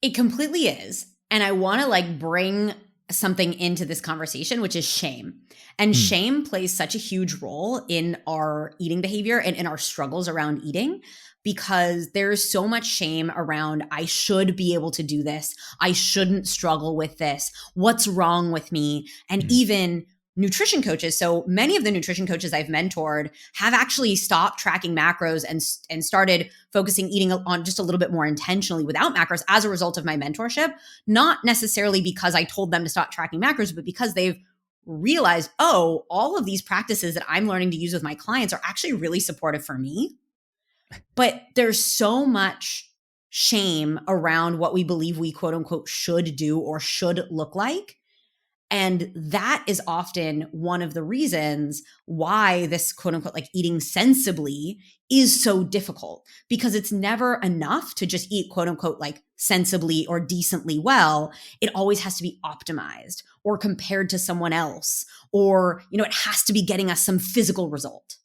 It completely is. And I want to like bring something into this conversation, which is shame. And shame plays such a huge role in our eating behavior and in our struggles around eating, because there's so much shame around, I should be able to do this. I shouldn't struggle with this. What's wrong with me? And even nutrition coaches. So many of the nutrition coaches I've mentored have actually stopped tracking macros and started focusing eating on just a little bit more intentionally without macros as a result of my mentorship. Not necessarily because I told them to stop tracking macros, but because they've realize, oh, all of these practices that I'm learning to use with my clients are actually really supportive for me. But there's so much shame around what we believe we quote unquote should do or should look like. And that is often one of the reasons why this quote unquote like eating sensibly is so difficult, because it's never enough to just eat quote unquote like sensibly or decently well. It always has to be optimized or compared to someone else, or, it has to be getting us some physical result.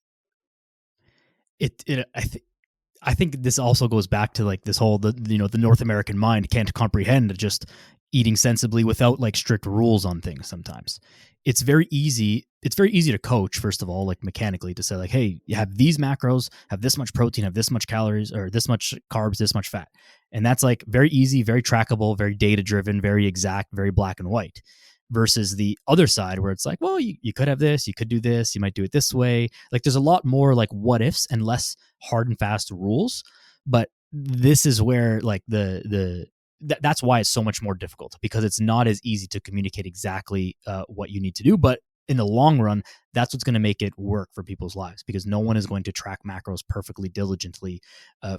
I think this also goes back to like this whole the North American mind can't comprehend just eating sensibly without like strict rules on things. Sometimes it's very easy to coach, first of all, like mechanically, to say like, hey, you have these macros, have this much protein, have this much calories, or this much carbs, this much fat. And that's like very easy, very trackable, very data driven, very exact, very black and white. Versus the other side where it's like, well, you could have this, you could do this, you might do it this way. Like there's a lot more like what ifs and less hard and fast rules. But this is where like that's why it's so much more difficult, because it's not as easy to communicate exactly what you need to do. But in the long run, that's what's going to make it work for people's lives, because no one is going to track macros perfectly diligently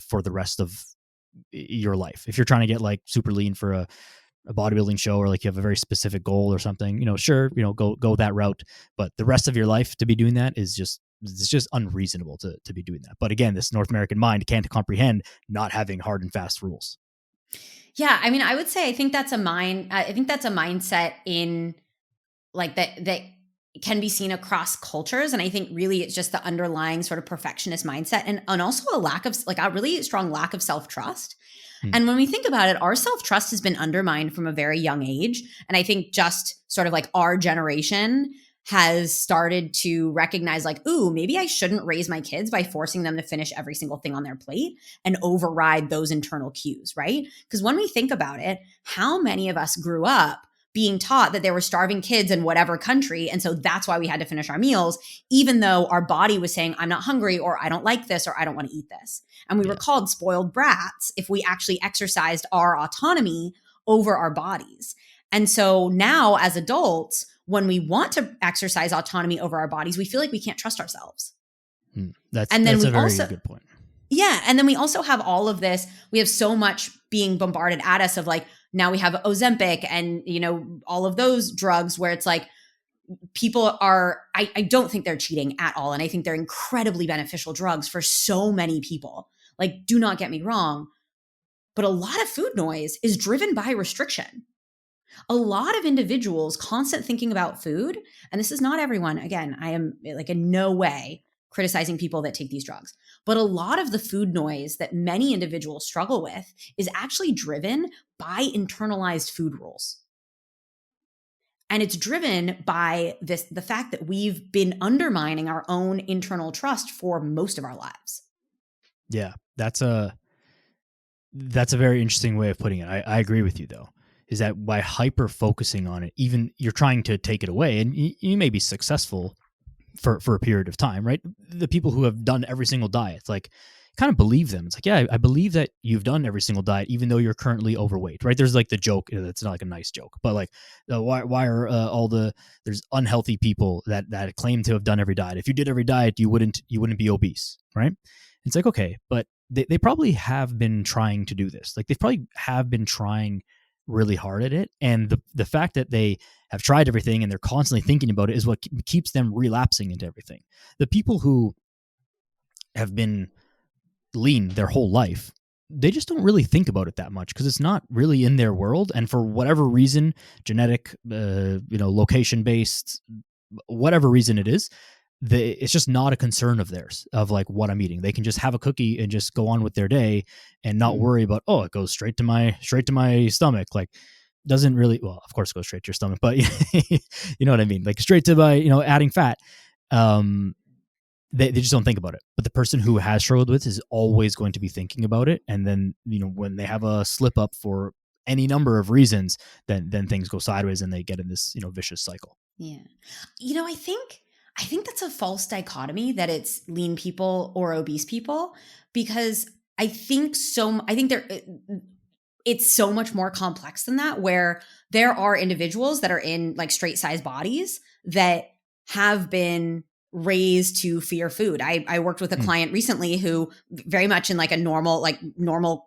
for the rest of your life. If you're trying to get like super lean for a bodybuilding show, or like you have a very specific goal or something, sure, go that route. But the rest of your life to be doing that is it's just unreasonable to be doing that. But again, this North American mind can't comprehend not having hard and fast rules. Yeah, I mean, I would say I think that's a mindset in like that can be seen across cultures. And I think really it's just the underlying sort of perfectionist mindset, and also a really strong lack of self-trust. And when we think about it, our self-trust has been undermined from a very young age. And I think just sort of like our generation has started to recognize like, ooh, maybe I shouldn't raise my kids by forcing them to finish every single thing on their plate and override those internal cues, right? Because when we think about it, how many of us grew up being taught that there were starving kids in whatever country, and so that's why we had to finish our meals, even though our body was saying, I'm not hungry, or I don't like this, or I don't want to eat this. And we were called spoiled brats if we actually exercised our autonomy over our bodies. And so now as adults, when we want to exercise autonomy over our bodies, we feel like we can't trust ourselves. That's a very good point. Yeah. And then we also have all of this. We have so much being bombarded at us of like, now we have Ozempic and, all of those drugs where it's like people are, I don't think they're cheating at all. And I think they're incredibly beneficial drugs for so many people. Like, do not get me wrong, but a lot of food noise is driven by restriction. A lot of individuals constant thinking about food, and this is not everyone. Again, I am like in no way criticizing people that take these drugs, but a lot of the food noise that many individuals struggle with is actually driven by internalized food rules. And it's driven by the fact that we've been undermining our own internal trust for most of our lives. Yeah, that's a very interesting way of putting it. I agree with you, though, is that by hyper focusing on it, even you're trying to take it away, and you may be successful for a period of time, right? The people who have done every single diet, it's like, kind of believe them. It's like, yeah, I believe that you've done every single diet, even though you're currently overweight, right? There's like the joke, it's not like a nice joke, but like, why are there's unhealthy people that claim to have done every diet? If you did every diet, you wouldn't be obese, right? It's like, okay, but they probably have been trying to do this. Like they probably have been trying really hard at it. And the fact that they have tried everything and they're constantly thinking about it is what keeps them relapsing into everything. The people who have been lean their whole life, they just don't really think about it that much because it's not really in their world. And for whatever reason, genetic, location based, whatever reason it is, it's just not a concern of theirs of like what I'm eating. They can just have a cookie and just go on with their day and not worry about, it goes straight to my stomach. Like doesn't really, well, of course it goes straight to your stomach, but you know what I mean? Like straight to my, adding fat. They just don't think about it. But the person who has struggled with is always going to be thinking about it. And then, when they have a slip up for any number of reasons, then things go sideways and they get in this, vicious cycle. Yeah. I think that's a false dichotomy that it's lean people or obese people, because I think it's so much more complex than that, where there are individuals that are in like straight size bodies that have been raised to fear food. I worked with a Mm. client recently who very much in like a normal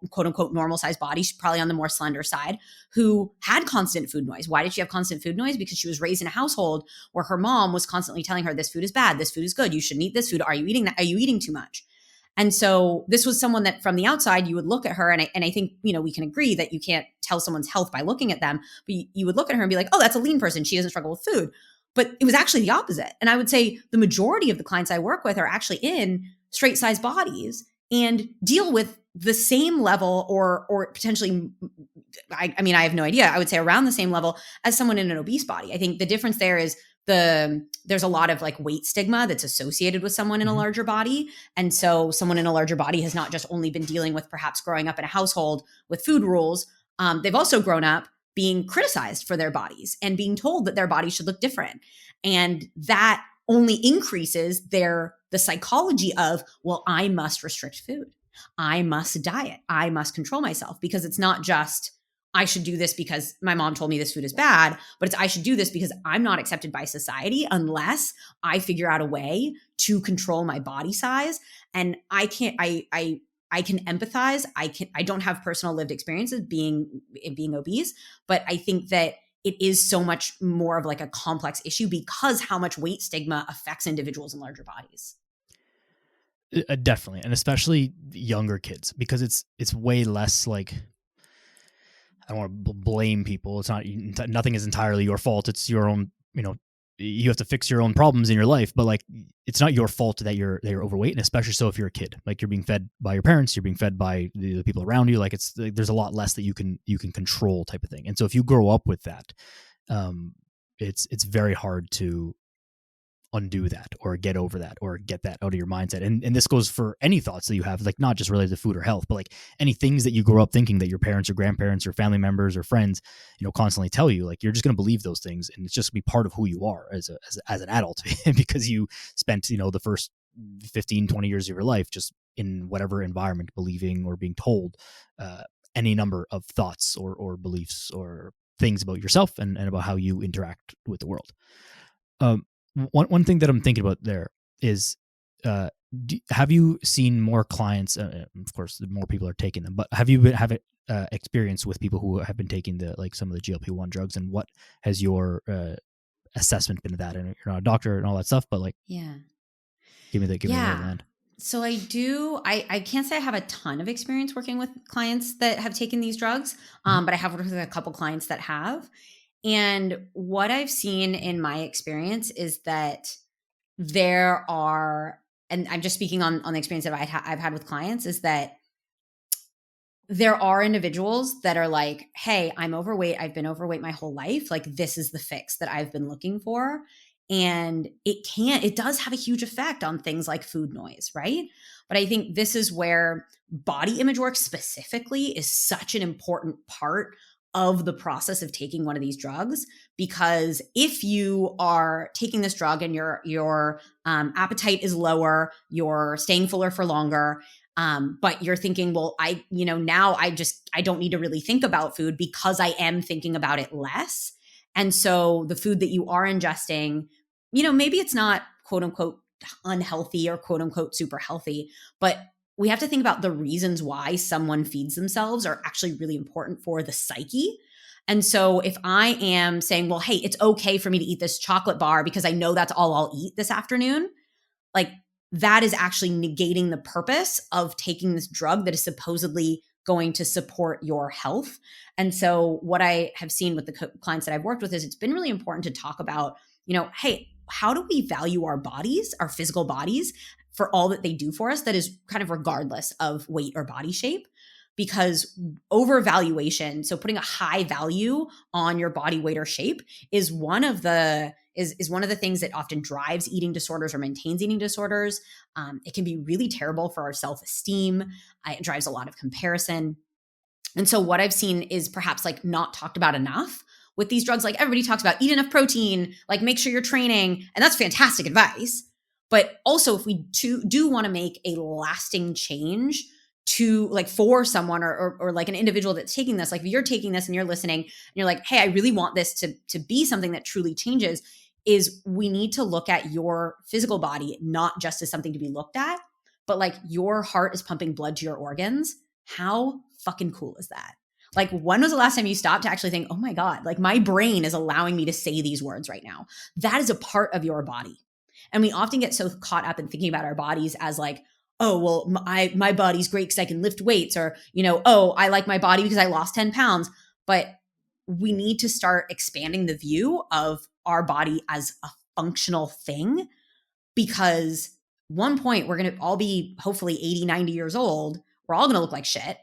quote unquote normal size body, she's probably on the more slender side, who had constant food noise. Why did she have constant food noise? Because she was raised in a household where her mom was constantly telling her, this food is bad, this food is good, you shouldn't eat this food, are you eating that, are you eating too much? And so this was someone that from the outside, you would look at her, and I think, we can agree that you can't tell someone's health by looking at them, but you would look at her and be like, oh, that's a lean person, she doesn't struggle with food. But it was actually the opposite. And I would say the majority of the clients I work with are actually in straight size bodies and deal with the same level or potentially, I have no idea, I would say around the same level as someone in an obese body. I think the difference there is there's a lot of like weight stigma that's associated with someone in a larger body. And so someone in a larger body has not just only been dealing with perhaps growing up in a household with food rules. They've also grown up being criticized for their bodies and being told that their body should look different. And that only increases the psychology of, well, I must restrict food, I must diet, I must control myself, because it's not just I should do this because my mom told me this food is bad, but it's I should do this because I'm not accepted by society unless I figure out a way to control my body size. And I can't, I can empathize. I don't have personal lived experiences being obese, but I think that it is so much more of like a complex issue because how much weight stigma affects individuals in larger bodies. Definitely, and especially younger kids, because it's way less like, I don't want to blame people. It's not, nothing is entirely your fault. It's your own, you have to fix your own problems in your life, but like, it's not your fault that you're overweight. And especially so if you're a kid, like you're being fed by your parents, you're being fed by the people around you. Like there's a lot less that you can control type of thing. And so if you grow up with that, it's very hard to undo that or get over that or get that out of your mindset. And this goes for any thoughts that you have, like not just related to food or health, but like any things that you grow up thinking that your parents or grandparents or family members or friends, constantly tell you, like, you're just going to believe those things. And it's just going to be part of who you are as an adult because you spent, the first 15, 20 years of your life just in whatever environment, believing or being told any number of thoughts or beliefs or things about yourself and about how you interact with the world. One thing that I'm thinking about there is, have you seen more clients? Of course, the more people are taking them, but have you experience with people who have been taking some of the GLP-1 drugs, and what has your assessment been of that? And you're not a doctor and all that stuff, but like, give me the lay of the land. So I do. I can't say I have a ton of experience working with clients that have taken these drugs, but I have worked with a couple clients that have. And what I've seen in my experience is that there are, and I'm just speaking on the experience that I've had with clients, is that there are individuals that are like, hey, I'm overweight. I've been overweight my whole life. Like, this is the fix that I've been looking for. And it does have a huge effect on things like food noise, right? But I think this is where body image work specifically is such an important part of the process of taking one of these drugs. Because if you are taking this drug and your appetite is lower, you're staying fuller for longer, but you're thinking, well, now I don't need to really think about food because I am thinking about it less. And so the food that you are ingesting, maybe it's not quote unquote unhealthy or quote unquote super healthy, but we have to think about the reasons why someone feeds themselves are actually really important for the psyche. And so if I am saying, well, hey, it's okay for me to eat this chocolate bar because I know that's all I'll eat this afternoon, like, that is actually negating the purpose of taking this drug that is supposedly going to support your health. And so what I have seen with the clients that I've worked with is it's been really important to talk about, hey, how do we value our bodies, our physical bodies, for all that they do for us, that is kind of regardless of weight or body shape? Because overvaluation, so putting a high value on your body weight or shape, is one of the things that often drives eating disorders or maintains eating disorders. It can be really terrible for our self-esteem. It drives a lot of comparison. And so what I've seen is perhaps like not talked about enough with these drugs. Like, everybody talks about eat enough protein, like make sure you're training, and that's fantastic advice. But also, if we do want to make a lasting change to like for someone or like an individual that's taking this, like if you're taking this and you're listening and you're like, hey, I really want this to be something that truly changes, is we need to look at your physical body not just as something to be looked at, but like your heart is pumping blood to your organs. How fucking cool is that? Like, when was the last time you stopped to actually think, oh my God, like my brain is allowing me to say these words right now? That is a part of your body. And we often get so caught up in thinking about our bodies as like, oh, well, my body's great because I can lift weights, or, oh, I like my body because I lost 10 pounds. But we need to start expanding the view of our body as a functional thing, because one point we're going to all be hopefully 80, 90 years old. We're all going to look like shit,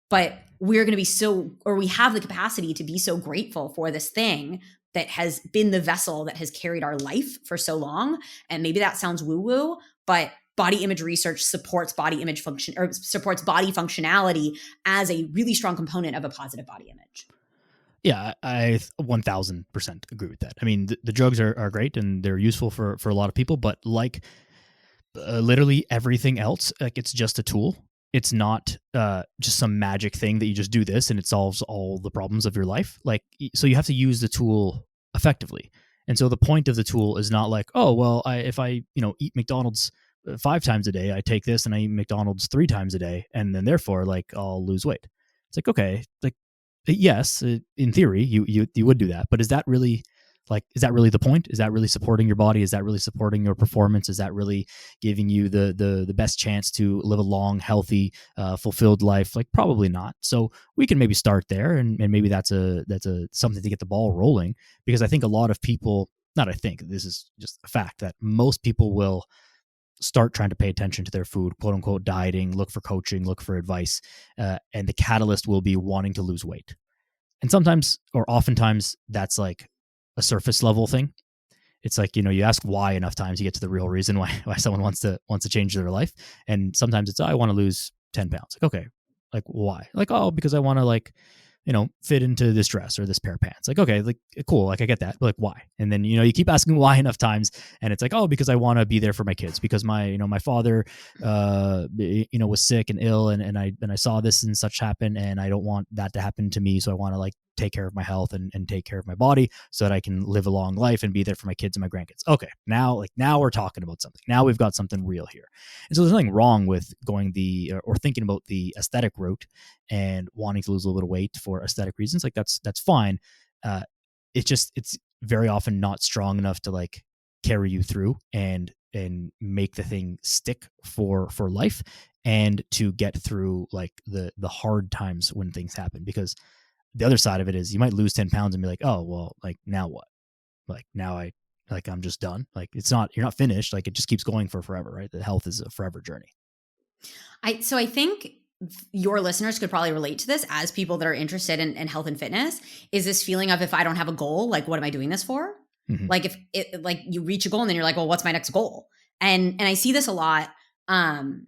but we're going to be we have the capacity to be so grateful for this thing that has been the vessel that has carried our life for so long. And maybe that sounds woo woo, but body image research supports body image function, or supports body functionality as a really strong component of a positive body image. Yeah, I 1000% agree with that. I mean, the drugs are great and they're useful for a lot of people, but like literally everything else, like it's just a tool. It's not just some magic thing that you just do this and it solves all the problems of your life. Like, so you have to use the tool effectively. And so the point of the tool is not like, oh, well, if I eat McDonald's 5 times a day, I take this and I eat McDonald's 3 times a day, and then therefore like I'll lose weight. It's like, okay, like yes, in theory you would do that, but is that really the point? Is that really supporting your body? Is that really supporting your performance? Is that really giving you the best chance to live a long, healthy, fulfilled life? Like, probably not. So we can maybe start there, and maybe that's a something to get the ball rolling, because I think a lot of people, not I think, this is just a fact, that most people will start trying to pay attention to their food, quote unquote, dieting, look for coaching, look for advice, and the catalyst will be wanting to lose weight. And sometimes, or oftentimes, that's like a surface level thing. It's like, you ask why enough times, you get to the real reason why someone wants to change their life. And sometimes it's, oh, I want to lose 10 pounds. Like, okay, like why? Like, oh, because I want to fit into this dress or this pair of pants. Like, okay, like cool. Like, I get that. But like, why? And then, you keep asking why enough times, and it's like, oh, because I want to be there for my kids, because my father, was sick and ill, and I saw this and such happen, and I don't want that to happen to me. So I want to like take care of my health and take care of my body so that I can live a long life and be there for my kids and my grandkids. Okay. Now we're talking about something. Now we've got something real here. And so there's nothing wrong with going or thinking about the aesthetic route and wanting to lose a little bit of weight for aesthetic reasons. Like, that's fine. It's very often not strong enough to like carry you through and make the thing stick for life, and to get through like the hard times when things happen. Because the other side of it is, you might lose 10 pounds and be like, oh, well, like now what? Like, now I'm just done. Like, you're not finished. Like, it just keeps going for forever, right? The health is a forever journey. So I think your listeners could probably relate to this, as people that are interested in health and fitness, is this feeling of, if I don't have a goal, like, what am I doing this for? Mm-hmm. Like, if it, like, you reach a goal and then you're like, well, what's my next goal? And I see this a lot on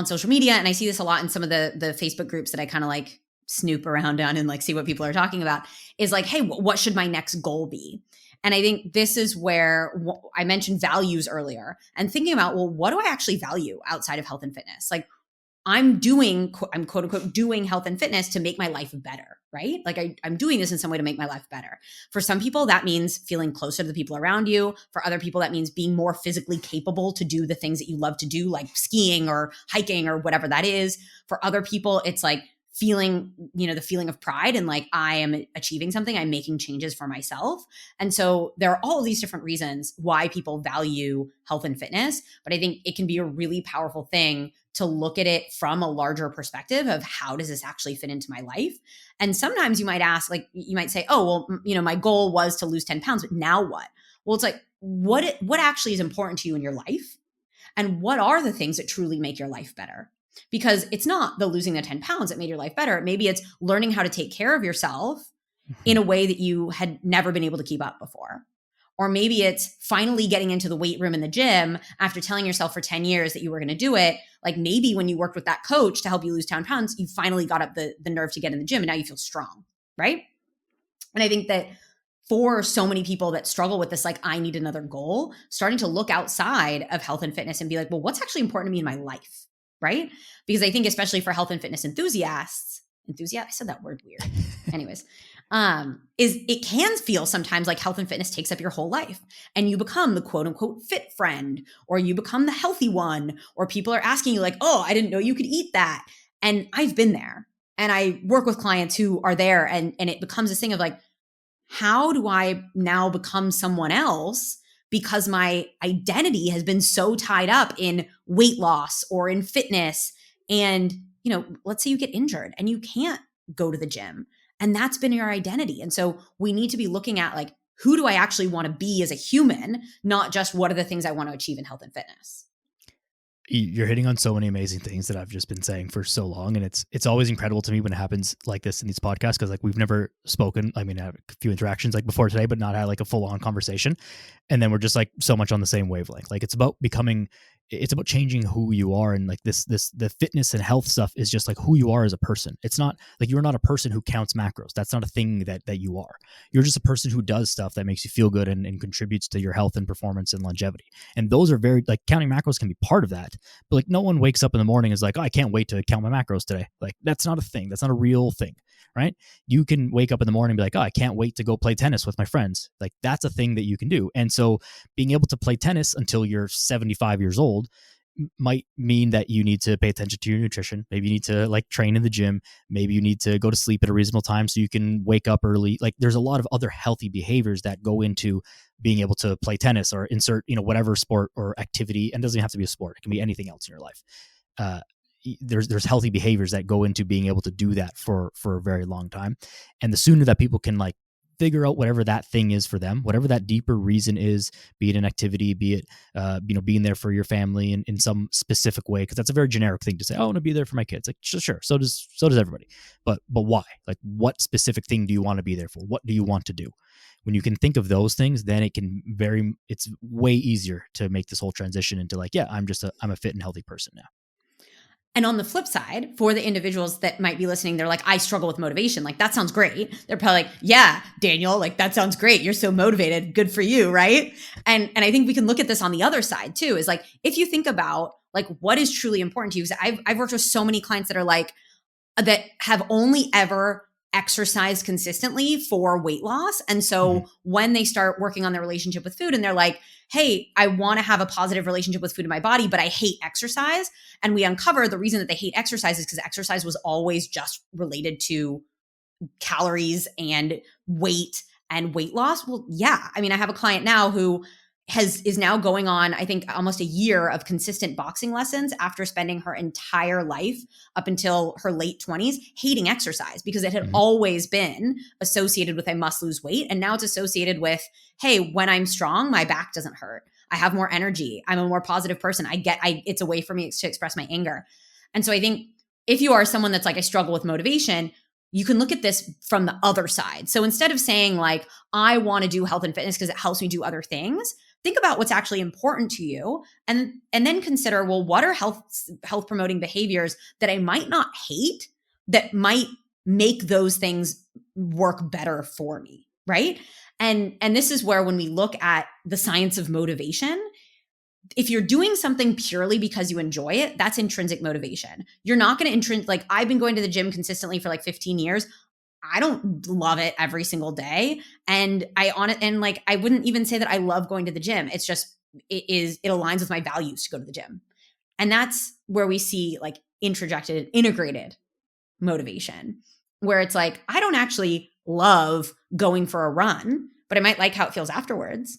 social media. And I see this a lot in some of the Facebook groups that I kind of like snoop around on and like see what people are talking about, is like, hey, what should my next goal be? And I think this is where I mentioned values earlier, and thinking about, well, what do I actually value outside of health and fitness? Like, I'm quote unquote doing health and fitness to make my life better, right? Like, I'm doing this in some way to make my life better. For some people, that means feeling closer to the people around you. For other people, that means being more physically capable to do the things that you love to do, like skiing or hiking or whatever that is. For other people, it's like feeling, the feeling of pride and like, I am achieving something, I'm making changes for myself. And so there are all of these different reasons why people value health and fitness, but I think it can be a really powerful thing to look at it from a larger perspective of, how does this actually fit into my life? And sometimes you might ask, like, you might say, oh, well, my goal was to lose 10 pounds, but now what? Well, it's like, what actually is important to you in your life? And what are the things that truly make your life better? Because it's not the losing the 10 pounds that made your life better. Maybe it's learning how to take care of yourself in a way that you had never been able to keep up before. Or maybe it's finally getting into the weight room in the gym after telling yourself for 10 years that you were going to do it. Like, maybe when you worked with that coach to help you lose 10 pounds, you finally got up the nerve to get in the gym, and now you feel strong, right? And I think that for so many people that struggle with this, like, I need another goal, starting to look outside of health and fitness and be like, well, what's actually important to me in my life? right? Because I think especially for health and fitness I said that word weird. Anyways, is it can feel sometimes like health and fitness takes up your whole life and you become the quote unquote fit friend, or you become the healthy one, or people are asking you like, oh, I didn't know you could eat that. And I've been there, and I work with clients who are there, and it becomes this thing of like, how do I now become someone else? Because my identity has been so tied up in weight loss or in fitness. And, let's say you get injured and you can't go to the gym, and that's been your identity. And so we need to be looking at like, who do I actually want to be as a human, not just what are the things I want to achieve in health and fitness. You're hitting on so many amazing things that I've just been saying for so long. And it's always incredible to me when it happens like this in these podcasts, because like we've never spoken. I mean, I have a few interactions like before today, but not had like a full on conversation. And then we're just like so much on the same wavelength. Like it's about changing who you are. And like the fitness and health stuff is just like who you are as a person. It's not like you're not a person who counts macros. That's not a thing that you are. You're just a person who does stuff that makes you feel good and contributes to your health and performance and longevity. And those are very, like, counting macros can be part of that. But like no one wakes up in the morning and is like, oh, I can't wait to count my macros today. Like that's not a thing. That's not a real thing, right? You can wake up in the morning and be like, oh, I can't wait to go play tennis with my friends. Like that's a thing that you can do. And so being able to play tennis until you're 75 years old might mean that you need to pay attention to your nutrition. Maybe you need to like train in the gym. Maybe you need to go to sleep at a reasonable time so you can wake up early. Like there's a lot of other healthy behaviors that go into being able to play tennis or insert, whatever sport or activity. And it doesn't have to be a sport. It can be anything else in your life. There's healthy behaviors that go into being able to do that for a very long time. And the sooner that people can like figure out whatever that thing is for them, whatever that deeper reason is, be it an activity, be it, being there for your family in some specific way. Cause that's a very generic thing to say. Oh, I want to be there for my kids. Like, sure. So does everybody, but why? Like what specific thing do you want to be there for? What do you want to do? When you can think of those things, then it's way easier to make this whole transition into like, yeah, I'm a fit and healthy person now. And on the flip side, for the individuals that might be listening, they're like, I struggle with motivation. Like, that sounds great. They're probably like, yeah, Daniel, like, that sounds great. You're so motivated. Good for you, right? And I think we can look at this on the other side too, is like, if you think about like what is truly important to you, because I've worked with so many clients that are like, that have only ever exercised consistently for weight loss. And so when they start working on their relationship with food and they're like, hey, I want to have a positive relationship with food in my body, but I hate exercise. And we uncover the reason that they hate exercise is because exercise was always just related to calories and weight and weight loss. Well, yeah. I mean, I have a client now who is now going on, I think, almost a year of consistent boxing lessons after spending her entire life up until her late 20s hating exercise because it had always been associated with I must lose weight. And now it's associated with, hey, when I'm strong, my back doesn't hurt. I have more energy. I'm a more positive person. It's a way for me to express my anger. And so I think if you are someone that's like, I struggle with motivation, you can look at this from the other side. So instead of saying like, I want to do health and fitness because it helps me do other things, think about what's actually important to you and then consider, well, what are health promoting behaviors that I might not hate that might make those things work better for me, right? And this is where when we look at the science of motivation, if you're doing something purely because you enjoy it, that's intrinsic motivation. You're not going to like I've been going to the gym consistently for like 15 years. I don't love it every single day. And I wouldn't even say that I love going to the gym. It's just, it aligns with my values to go to the gym. And that's where we see like integrated motivation, where it's like, I don't actually love going for a run, but I might like how it feels afterwards.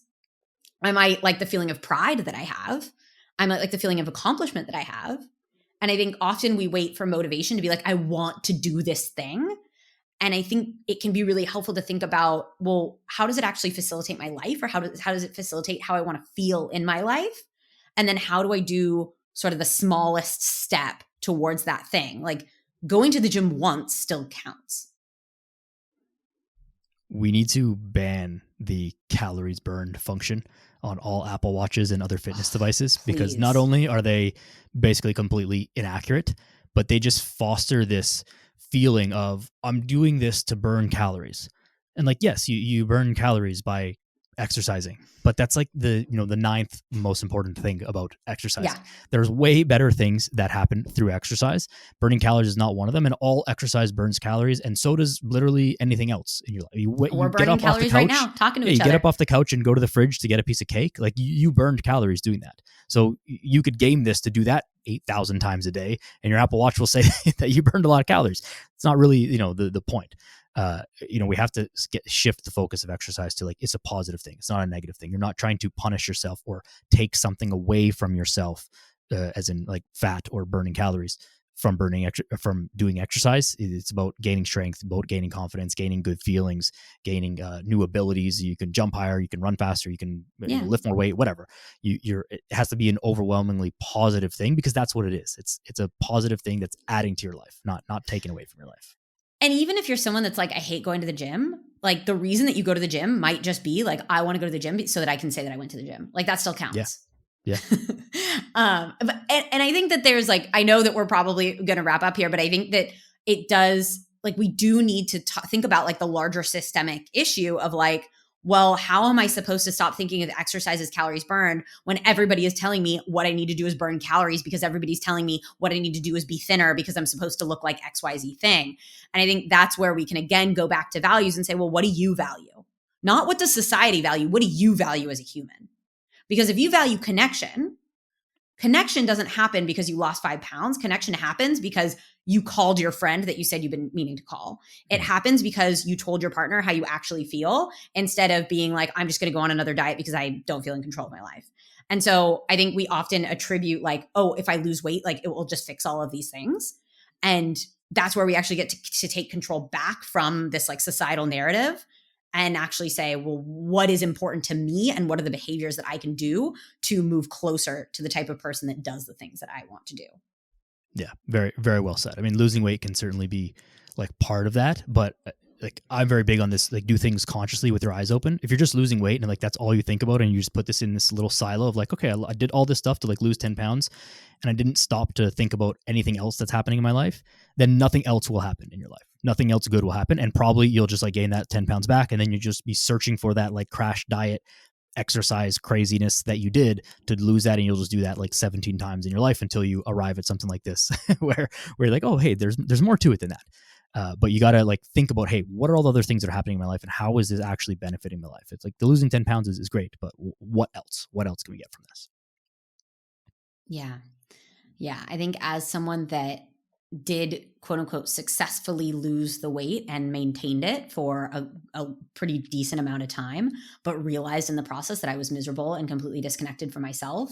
I might like the feeling of pride that I have. I might like the feeling of accomplishment that I have. And I think often we wait for motivation to be like, I want to do this thing. And I think it can be really helpful to think about, well, how does it actually facilitate my life? Or how does it facilitate how I want to feel in my life? And then how do I do sort of the smallest step towards that thing? Like going to the gym once still counts. We need to ban the calories burned function on all Apple Watches and other fitness devices, because not only are they basically completely inaccurate, but they just foster this feeling of I'm doing this to burn calories. And like, yes, you burn calories by exercising, but that's like the ninth most important thing about exercising. Yeah. There's way better things that happen through exercise. Burning calories is not one of them, and all exercise burns calories, and so does literally anything else in your life. We're You get burning up off the calories right couch. now, talking to Yeah, each you get other. up off the couch and go to the fridge to get a piece of cake. Like you burned calories doing that. So you could game this to do that 8,000 times a day, and your Apple Watch will say that you burned a lot of calories. It's not really the point. We have to shift the focus of exercise to like, it's a positive thing. It's not a negative thing. You're not trying to punish yourself or take something away from yourself, as in like fat or burning calories from doing exercise. It's about gaining strength, about gaining confidence, gaining good feelings, gaining new abilities. You can jump higher, you can run faster, you can lift more weight, whatever. It has to be an overwhelmingly positive thing, because that's what it is. It's a positive thing that's adding to your life, not taking away from your life. And even if you're someone that's like, I hate going to the gym, like the reason that you go to the gym might just be like, I want to go to the gym so that I can say that I went to the gym. Like that still counts. Yeah. And I think that there's like, I know that we're probably going to wrap up here, but I think that it does, like, we do need to think about like the larger systemic issue of like, well, how am I supposed to stop thinking of exercise as calories burned when everybody is telling me what I need to do is burn calories, because everybody's telling me what I need to do is be thinner because I'm supposed to look like XYZ thing. And I think that's where we can again go back to values and say, well, what do you value? Not what does society value? What do you value as a human? Because if you value connection doesn't happen because you lost 5 pounds. Connection happens because you called your friend that you said you've been meaning to call. It happens because you told your partner how you actually feel, instead of being like, I'm just going to go on another diet because I don't feel in control of my life. And so I think we often attribute like, oh, if I lose weight, like it will just fix all of these things. And that's where we actually get to take control back from this like societal narrative and actually say, well, what is important to me and what are the behaviors that I can do to move closer to the type of person that does the things that I want to do. Yeah, very, very well said. I mean, losing weight can certainly be like part of that, but like I'm very big on this, like do things consciously with your eyes open. If you're just losing weight and like that's all you think about, and you just put this in this little silo of like, okay, I did all this stuff to like lose 10 pounds and I didn't stop to think about anything else that's happening in my life, then nothing else will happen in your life. Nothing else good will happen. And probably you'll just like gain that 10 pounds back. And then you just be searching for that like crash diet exercise craziness that you did to lose that, and you'll just do that like 17 times in your life until you arrive at something like this where you're like, oh hey, there's more to it than that. But you got to like think about, hey, what are all the other things that are happening in my life and how is this actually benefiting my life? It's like the losing 10 pounds is great, but what else can we get from this? Yeah, I think as someone that did quote unquote successfully lose the weight and maintained it for a pretty decent amount of time, but realized in the process that I was miserable and completely disconnected from myself.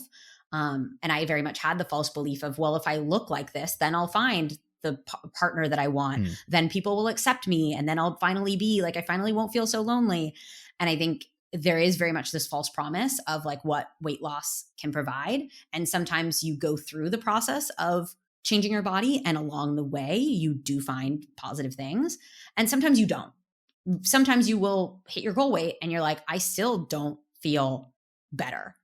And I very much had the false belief of, well, if I look like this, then I'll find the partner that I want. Then people will accept me. And then I'll finally be like, I finally won't feel so lonely. And I think there is very much this false promise of like what weight loss can provide. And sometimes you go through the process of changing your body, and along the way you do find positive things, and sometimes you don't. Sometimes you will hit your goal weight and you're like, I still don't feel better,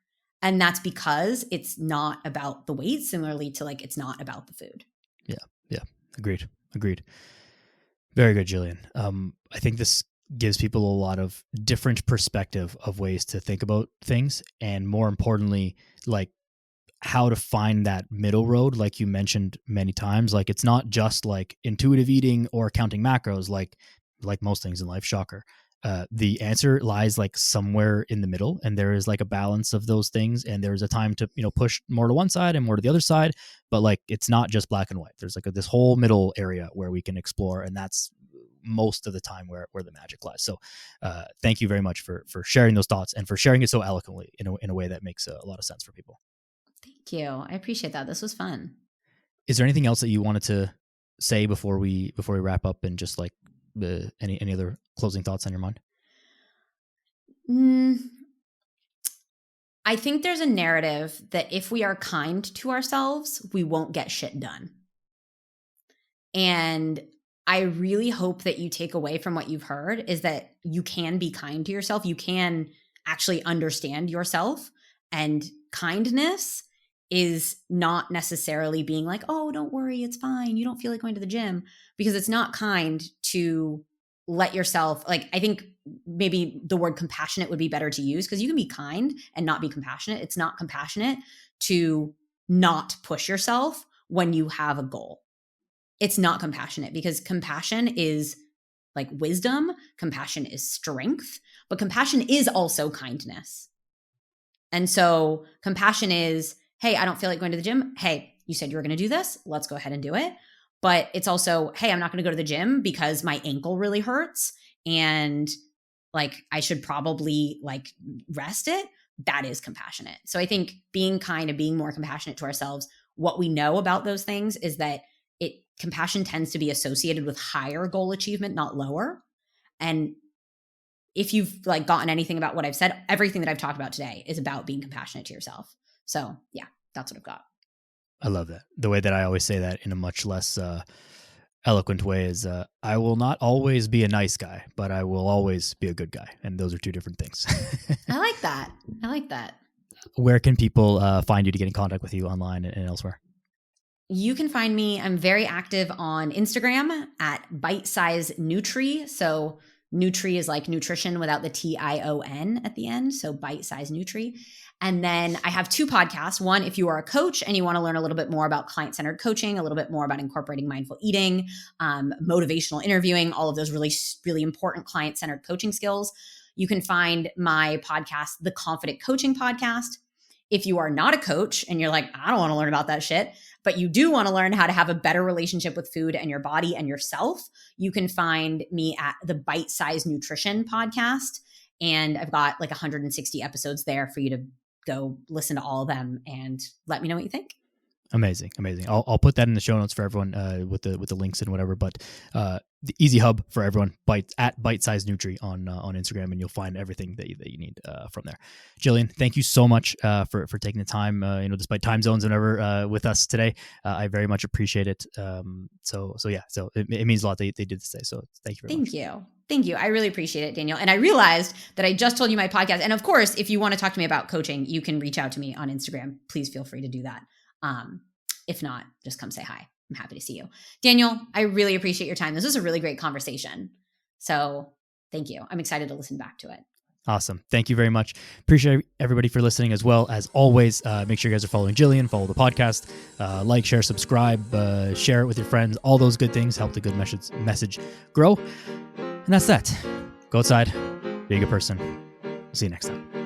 and that's because it's not about the weight, similarly to like it's not about the food. Yeah, agreed. Very good, Gillian. I think this gives people a lot of different perspective of ways to think about things, and more importantly, like how to find that middle road, like you mentioned many times. Like it's not just like intuitive eating or counting macros, like most things in life, shocker. The answer lies like somewhere in the middle, and there is like a balance of those things, and there's a time to push more to one side and more to the other side, but like it's not just black and white. There's like this whole middle area where we can explore, and that's most of the time where the magic lies. So thank you very much for sharing those thoughts and for sharing it so eloquently in a way that makes a lot of sense for people. Thank you. I appreciate that. This was fun. Is there anything else that you wanted to say before we wrap up, and just like any other closing thoughts on your mind? I think there's a narrative that if we are kind to ourselves, we won't get shit done. And I really hope that you take away from what you've heard is that you can be kind to yourself. You can actually understand yourself, and kindness is not necessarily being like, oh, don't worry, it's fine, you don't feel like going to the gym, because it's not kind to let yourself, like, I think maybe the word compassionate would be better to use, because you can be kind and not be compassionate. It's not compassionate to not push yourself when you have a goal. It's not compassionate, because compassion is like wisdom, compassion is strength, but compassion is also kindness. And so compassion is, hey, I don't feel like going to the gym. Hey, you said you were going to do this. Let's go ahead and do it. But it's also, hey, I'm not going to go to the gym because my ankle really hurts and like I should probably like rest it. That is compassionate. So I think being kind and being more compassionate to ourselves, what we know about those things is that compassion tends to be associated with higher goal achievement, not lower. And if you've like gotten anything about what I've said, everything that I've talked about today is about being compassionate to yourself. So yeah, that's what I've got. I love that. The way that I always say that in a much less eloquent way is I will not always be a nice guy, but I will always be a good guy. And those are two different things. I like that. I like that. Where can people find you to get in contact with you online and elsewhere? You can find me. I'm very active on Instagram at Bite Size Nutri. So Nutri is like nutrition without the TION at the end. So Bite Size Nutri. And then I have 2 podcasts. One, if you are a coach and you want to learn a little bit more about client-centered coaching, a little bit more about incorporating mindful eating, motivational interviewing, all of those really, really important client-centered coaching skills, you can find my podcast, The Confident Coaching Podcast. If you are not a coach and you're like, I don't want to learn about that shit, but you do want to learn how to have a better relationship with food and your body and yourself, you can find me at the Bite Size Nutrition Podcast. And I've got like 160 episodes there for you to go listen to all of them and let me know what you think. Amazing. I'll put that in the show notes for everyone with the links and whatever. But the easy hub for everyone, at Bite Size Nutri on Instagram, and you'll find everything that you need from there. Gillian, thank you so much for taking the time. Despite time zones and whatever with us today, I very much appreciate it. So it means a lot that they did this today. So thank you very much. Thank you. I really appreciate it, Daniel. And I realized that I just told you my podcast. And of course, if you want to talk to me about coaching, you can reach out to me on Instagram. Please feel free to do that. If not, just come say hi. I'm happy to see you. Daniel, I really appreciate your time. This was a really great conversation. So thank you. I'm excited to listen back to it. Awesome. Thank you very much. Appreciate everybody for listening as well. As always, make sure you guys are following Gillian, follow the podcast, like, share, subscribe, share it with your friends. All those good things help the good message grow. And that's that. Go outside, be a good person. See you next time.